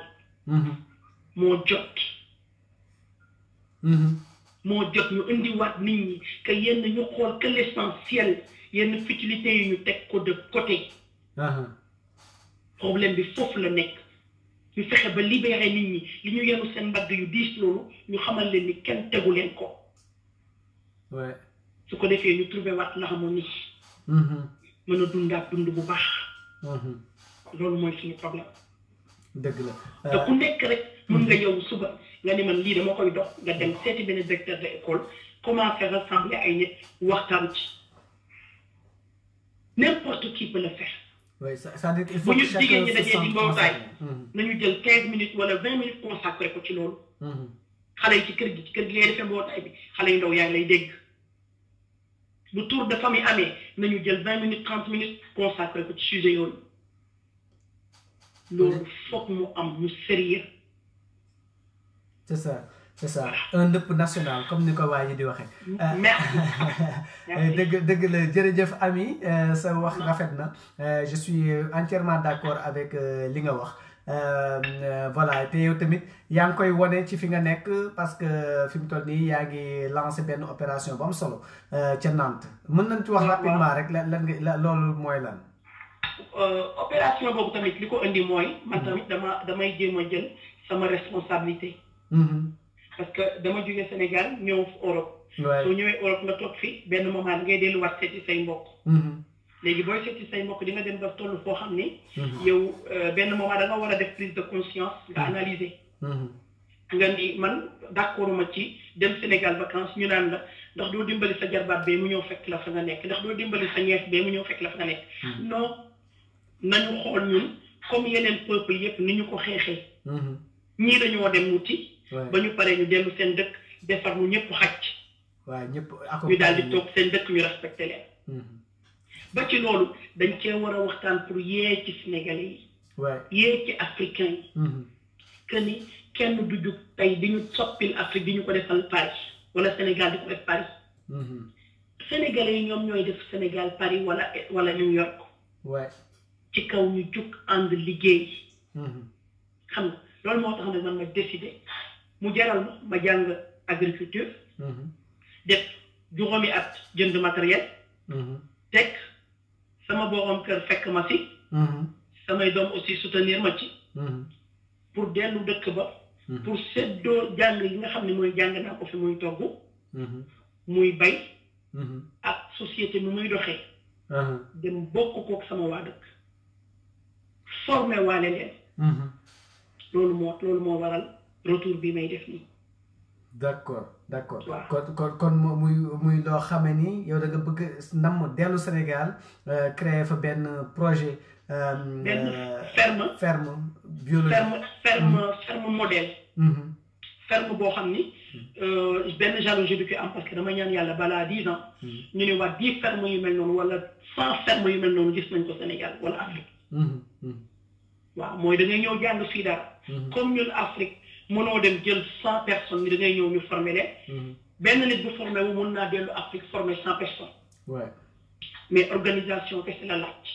moo jot ñu indiwaat nit ñi que yenn ñu xool que l'essentiel yenn futilité yi ñu teg ko de côté problème bi foofu la nekk ñu fexe ba libérer nit ñi li ñu yenu seen mbagg yu diis loolu ñu xamal leen ni kenn tegu leen ko su ko defee ñu trouvé waat l'harmonie mën a dundaat dund bu baax loolu mooy suñu problème dëgg la te ku nekk rek mën nga yow suba nga ni man lii dama koy dox nga dem seeti benn directeur de école commencer rassembler ay nit waxtaan ci n'importe qui peut le faire oui c'est-à-dire il faut que chacun se sente concerné nañu jël 15 minutes wala 20 minutes consacré ko ci loolu xale yi ci kër gi ngay defee mbootaay bi xale yu ndaw yaa ngi lay dégg bu tour de famille amee nañu jël 20 minutes 30 minutes consacré ko ci sujet yooyu loolu foog mu am mu sérieux c'est ça un dëpp national comme ni ko waa ji di waxee dëgg la jërëjëf Ami sa wax rafet na je suis entièrement d'accord avec li nga wax voilà te yow tamit yaa ngi koy wone ci fi nga nekk parce que fi mu toll nii yaa ngi lancé benn opération bu am solo ca Nantes mën nañ ci wax rapidement rek lan nga loolu mooy lan opération boobu tamit li ko indi mooy man tamit damay jéem a jël sama responsabilité parce que dama jógee Sénégal ñëw Europe soo ñëwee Europe nga toog fi benn moment ngay delluwaat seeti say mbokk léegi booy seeti say mbokk di nga dem ba toll foo xam ni yow benn moment da nga war a def prise de conscience nga analyser nga ni man d'accord ma ci dem Sénégal vacances ñu naan la ndax doo dimbali sa jarbaat bee mu ñëw fekk la fa nga nekk ndax doo dimbali sa ñeef bee mu ñëw fekk la fa nga nekk non nañu xool ñun comme yeneen peuple yépp ni ñu ko xeexee ñii dañoo dem wuti ba ñu paree ñu dellu seen dëkk defar mu ñëpp xaj ñu daal di toog seen dëkk ñu respecté leen ba ci loolu dañ cee war a waxtaan pour yee ci Sénégalais yi yee ci africains yi que ni kenn du jug tey di ñu soppil Afrique di ñu ko defal Paris wala Sénégal di ko def Paris Sénégalais yi ñoom ñooy def Sénégal Paris wala New York ci kaw ñu jug ànd liggéey xam nga loolu moo tax ne man ma décidé mu jaral ma jàng agriculture def juróomi at jënd matériel teg sama borom kër fekk ma si samay doom aussi soutenir ma ci pour dellu dëkk ba pour seddoo jàng yi nga xam ne mooy jàng naa ko fi muy togg muy bay ak société nu muy doxee dem bokk kook sama waa dëkk formé waale leen loolu moo waral retour bi may def nii d'accord kon muy loo xame ni yow da nga bëgg namm dellu Sénégal créer fa benn projet benn ferme biologique ferme modèle ferme boo xam ni benn jalousie du fi am parce que dama ñaan yàlla balaa 10 ans ñu ne waa 10 ferme yu mel noonu wala 100 ferme yu mel noonu gis nañ ko Sénégal wala Afrique waaw mooy da ngay ñëw jàng fii dara comme ñun Afrique mënoo dem jël 100 personnes ni da ngay ñëw ñu former leen benn nit bu formé wu mën naa dellu Afrique former 100 personnes mais organisation kese la laaj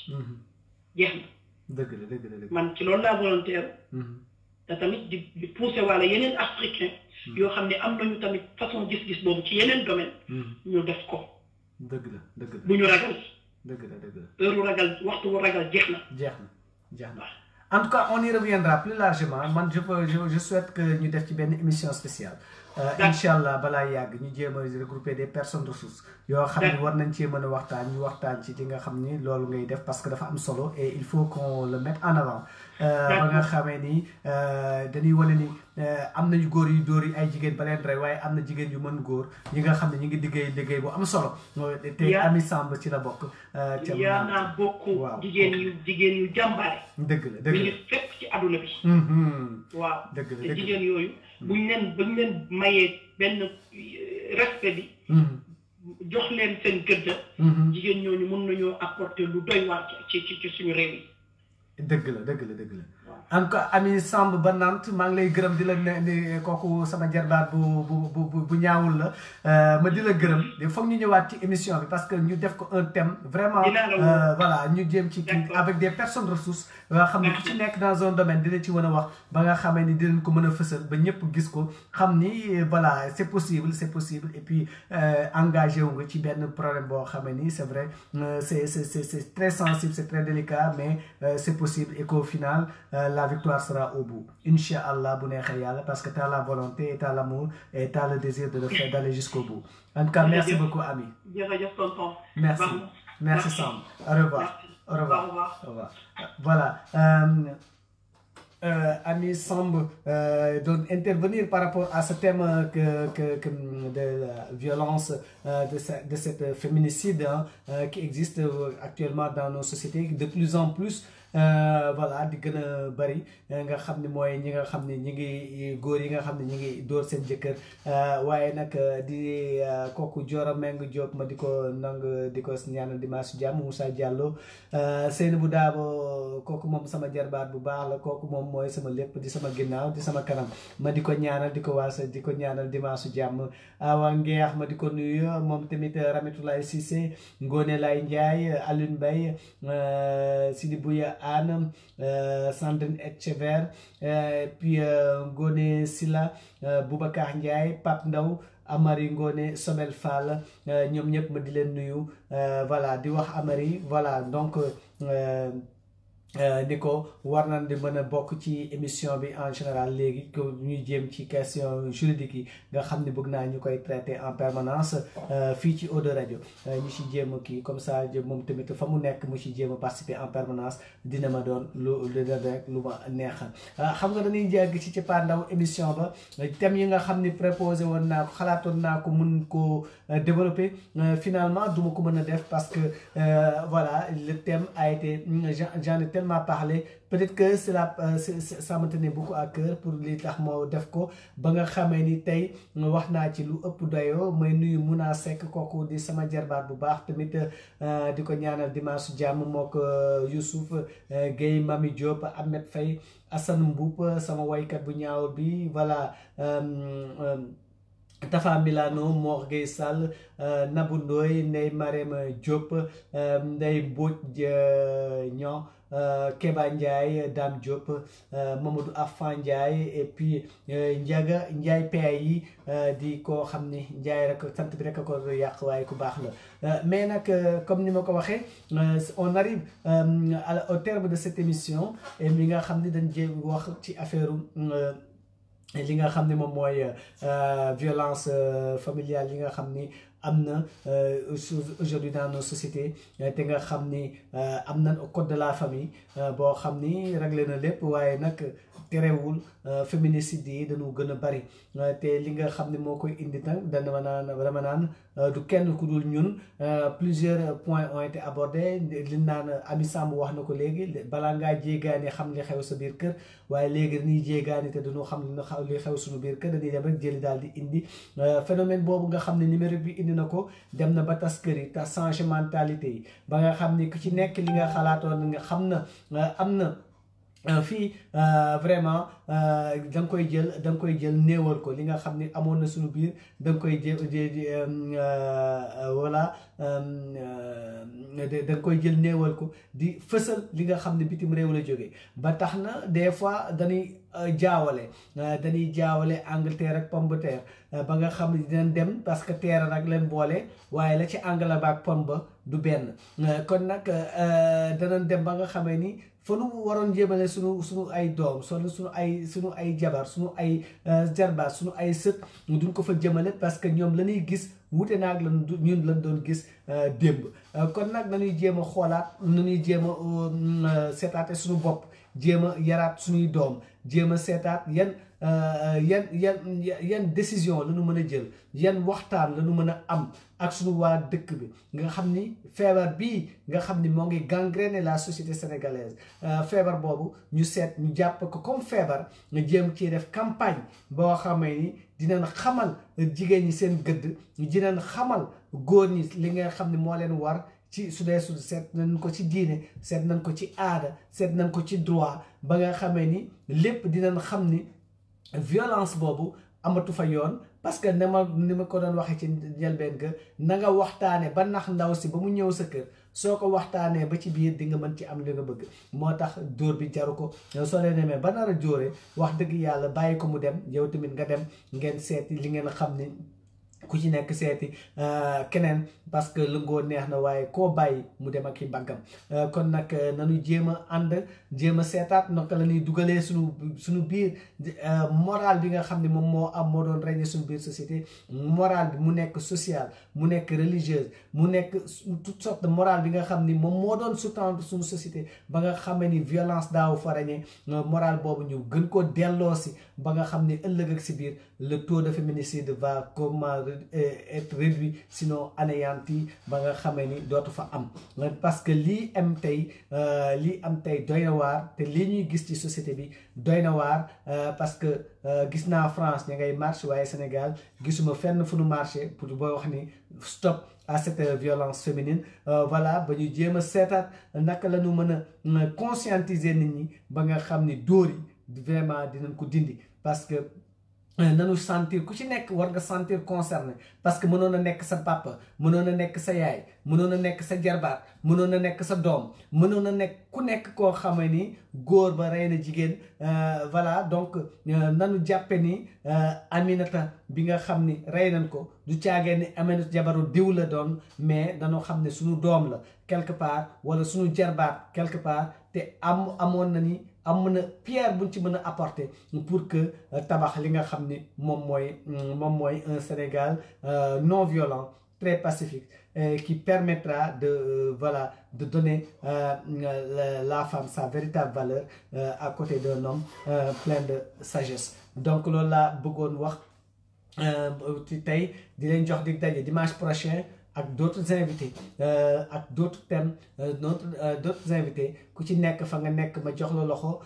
jeex na dëgg man ci loolu laa volontaire te tamit di pousser wala yeneen africain yoo xam ne am nañu tamit façon gis-gis boobu ci yeneen domaine ñu def ko dëgg la bu ñu ragal dëgg la heure ragal waxtu wu ragal jeex na en tout cas on y reviendra plus largement man je souhaite que ñu def ci benn émission spéciale Inch'Allah balaa yàgg ñu jéem a regrouper des personnes ressources yoo xam ne war nañ cee mën a waxtaan ci li nga xam ni loolu ngay def parce que dafa am solo et il faut qu'on le mette en avant ba nga xamee ni dañuy wane ni am nañu góor yu dóor yi ay jigéen ba leen rey waaye am na jigéen yu mën góor ñi nga xam ne ñu ngi liggéey bu am solo te Ami Samb ci la bokk yaa naa bokk jigéen yu jàmbaare dëgg la mi ngi fépp ci àdduna bi waaw te jigéen yooyu buñ leen mayee benn respect bi jox leen seen gëdd jigéen ñooñu mën nañoo apporter lu doy waar ci suñu réew yi dëgg la encore ami Samb ba Nantes maa ngi lay gërëm di la ne kooku sama jarbaat bu ñaawul la ma di la gërëm foog ñu ñëwaat ci émission bi parce que ñu def ko un thème vraiment voilà ñu jéem ci kii avec des personnes ressources nga xam ne ku ci nekk dans un domaine dina ci mën a wax ba nga xamee ni dinañ ko mën a fësal ba ñëpp gis ko xam ni voilà c'est possible et puis engagé wu nga ci benn problème boo xamee ni c'est vrai c'est très sensible c'est très délicat mais c'est possible et qu'au final la victoire sera au bout Inch'Allah bu neexee yàlla parce que tu as la volonté et tu as l'amour et tu as le désir de le faire d'aller jusqu'au bout en tout cas merci beaucoup ami merci Sam au revoir voilà ami Samb doon intervenir par rapport à ce thème de la violence de cette féminicide qui existe actuellement dans nos sociétés de plus en plus voilà di gën a bari nga xam ne mooy ñi nga xam ne ñi ngi góor yi nga xam ne ñi ngi dóor seen jëkkër waaye nag di kooku Diora Meng Diop ma di ko di ko ñaanal dimanche jàmm Moussa Diallo Seynabou Dabo kooku moom sama jarbaat bu baax la kooku moom mooy sama lépp di sama ginnaaw di sama kanam ma di ko ñaanal di ko waasa di ko ñaanal dimanche jàmm Awa Ngeex ma di ko nuyu moom tamit Ramatoulaye Cissé Ngone Lay Ndiaye Alioune Mbaye Sidi Bouya Anne Sandrine Etchever puis Ngone Silla Boubacar Ndiaye Pape Ndaw Amari Ngone Sobel Fall ñoom ñëpp ma di leen nuyu voilà di wax Amari voilà donc ni ko war nañ di mën a bokk ci émission bi en général léegi ko ñuy jéem ci question juridique yi nga xam ne bëgg naa ñu koy traiter en permanence fii ci Eau de Radio ñu ci jéem a kii comme ça moom tamit fa mu nekk mu ci jéem a participer en permanence dina ma doon lu rek lu ma neexal xam nga dañuy jégg ci pandaw émission ba thème yi nga xam ni proposé woon naa ko xalaatoon naa ko mun ko développer finalement du ma ko mën a def parce que voilà le thème a été j'en ai tellement parlé peut-être que ça me tenait beaucoup à cœur pour li tax moo def ko ba nga xamee ni tey wax naa ci lu ëpp doyoo may nuyu Muna Seck kooku di sama jarbaat bu baax tamit di ko ñaanal dimanche jàmm moo ko Youssouf Guèye Mami Diop Ahmed Faye Assane Mboup sama waykat bu ñaaw bi voilà Tafa Milano Mor Gueye Sall Nabou Ndoye Ndeye Marème Diop Ndeye Mbodj Niang Keba Ndiaye Dame Diop Mamadou Afan Ndiaye et puis Ndiaga Ndiaye PAI di ko xam ni Ndiaye rek sant bi rek ko yàq waaye ku baax la mais nag comme ni ma ko waxee on arrive au terme de cette émission et mi nga xam ni dañ jéem wax ci affaire li nga xam ne moom mooy violence familiale yi nga xam ni am na aujourd'hui dans nos sociétés te nga xam ni am na code de la famille boo xam ni réglé na lépp waaye nag terewul féminicide yi dañu gën a bari te li nga xam ne moo koy indi nag dama naan du kenn ku dul ñun plusieurs points ont été abordés li naan Ami Samb wax na ko léegi balaa ngaa jéegaani xam li xew sa biir kër waaye léegi dañuy jéegaani te dañoo xam li xew suñu biir kër dañuy dem rek jëli daal di indi phénomène boobu nga xam ne numérique bi indi na ko dem na ba tas kër yi tas changé mentalité yi ba nga xam ni ku ci nekk li nga xalaatoon nga xam na am na fii vraiment da nga koy jël néewal ko li nga xam ni amoon na suñu biir da nga koy jël voilà da nga koy jël néewal ko di fësal li nga xam ne bitim réew la jógee ba tax na des fois dañuy jaawale Angleterre ak pomme de terre ba nga xam ne dinañ dem parce que terre nag leen boole waaye la ci Anglais ba ak pomme ba du benn kon nag danañ dem ba nga xamee ni fa nu waroon jéemale suñu ay doom suñu ay jabar suñu ay jarbaat suñu ay sët duñ ko fa jëmale parce que ñoom la ñuy gis wute naag ñun lañ doon gis démb kon nag nañuy jéem a xoolaat nañuy jéem a seetaate suñu bopp jéem a yaraat suñuy doom jéem a seetaat yan décision la ñu mën a jël yan waxtaan la ñu mën a am ak suñu waa dëkk bi nga xam ni feebar bii nga xam ni moo ngi gangréner la société sénégalaise feebar boobu ñu seet ñu jàpp ko comme feebar nga jéem ci def campagne boo xamee ni dinañ xamal jigéen ñi seen gëdd dinañ xamal góor ñi li nga xam ne moo leen war ci su dee seet nañ ko ci diine seet nañ ko ci aada seet nañ ko ci droit ba nga xamee ni lépp dinañ xam ni violence boobu amatu fa yoon parce que ni ma ko doon waxee ci njëlbeen ga na nga waxtaane ba nax ndaw si ba mu ñëw sa kër soo ko waxtaanee ba ci biir di nga mën ci am li nga bëgg moo tax dóor bi jaru ko soo leen demee ba nar a jóore wax dëgg yàlla bàyyi ko mu dem yow tamit nga dem ngeen seeti li ngeen xam ni ku ci nekk seeti keneen parce que lu ngoo neex na waaye koo bàyyi mu dem ak i mbaggam kon nag nañu jéem a ànd jéem a seetaat naka la ñuy dugalee suñu biir moral bi nga xam ne moom moo am moo doon régner suñu biir société moral bi mu nekk social mu nekk religieuse mu nekk toute sorte de moral bi nga xam ni moom moo doon sous-tendre suñu société ba nga xam ni violence daaw fa régner moral boobu ñu gën koo delloo si ba nga xam ni ëllëg ak si biir le taux de féminicide va comment être réduit sinon anéanti ba nga xamee ni dootu fa am parce que lii am tey doy na waar te lii ñuy gis ci société bi doy na waar parce que gis naa France ña ngay marche waaye Sénégal gisuma fenn fu nu marché pour booy wax ni stop à cette violence féminine voilà ba ñu jéem a seetaat naka la ñu mën a conscientiser nit ñi ba nga xam ni dóor yi vraiment dinañ ko dindi parce que nanu sentir ku ci nekk war nga sentir concerné parce que mënoon a nekk sa papa mënoon a nekk sa yaay mënoon a nekk sa jarbaat mënoon a nekk sa doom mënoon a nekk ku nekk koo xam ni góor ba rey na jigéen voilà donc nanu jàppe ni Aminata bi nga xam ni rey nañ ko du caagee ni Aminata jabaru diw la doon mais dañoo xam ne suñu doom la quelque part wala suñu jarbaat quelque part te amoon na ni am na pierre buñ ci mën a apporter pour que tabax li nga xam ni moom mooy un Sénégal non violent très pacifique qui permettra de voilà de donner la femme sa véritable valeur à côté d'un homme plein de sagesse donc loolu laa bëggoon wax ci tey di leen jox dig daje dimanche prochain ak d'autres invités ak d'autres thèmes d'autres invités ku ci nekk fa nga nekk ma jox la loxo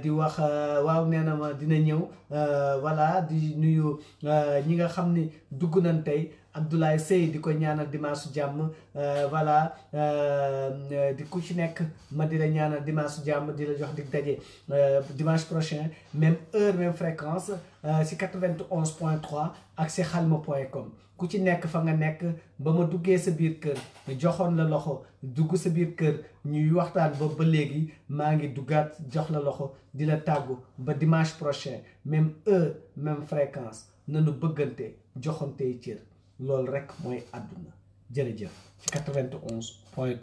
di wax waaw nee na ma dina ñëw voilà di nuyu ñi nga xam ni dugg nañ tey Abdoulaye Sey di ko ñaanal dimanche su jàmm voilà di ku ci nekk ma di la ñaanal dimanche su jàmm di la jox dig daje dimanche prochain même heure même fréquence si 91.3 ak si xalma.com ku ci nekk fa nga nekk ba ma duggee sa biir kër joxoon la loxo dugg sa biir kër ñuy waxtaan ba léegi maa ngi duggaat jox la loxo di la tàggu ba dimanche prochain même heure même fréquence nanu bëggante joxante cër loolu rek mooy àdduna jërëjëf ci 91.3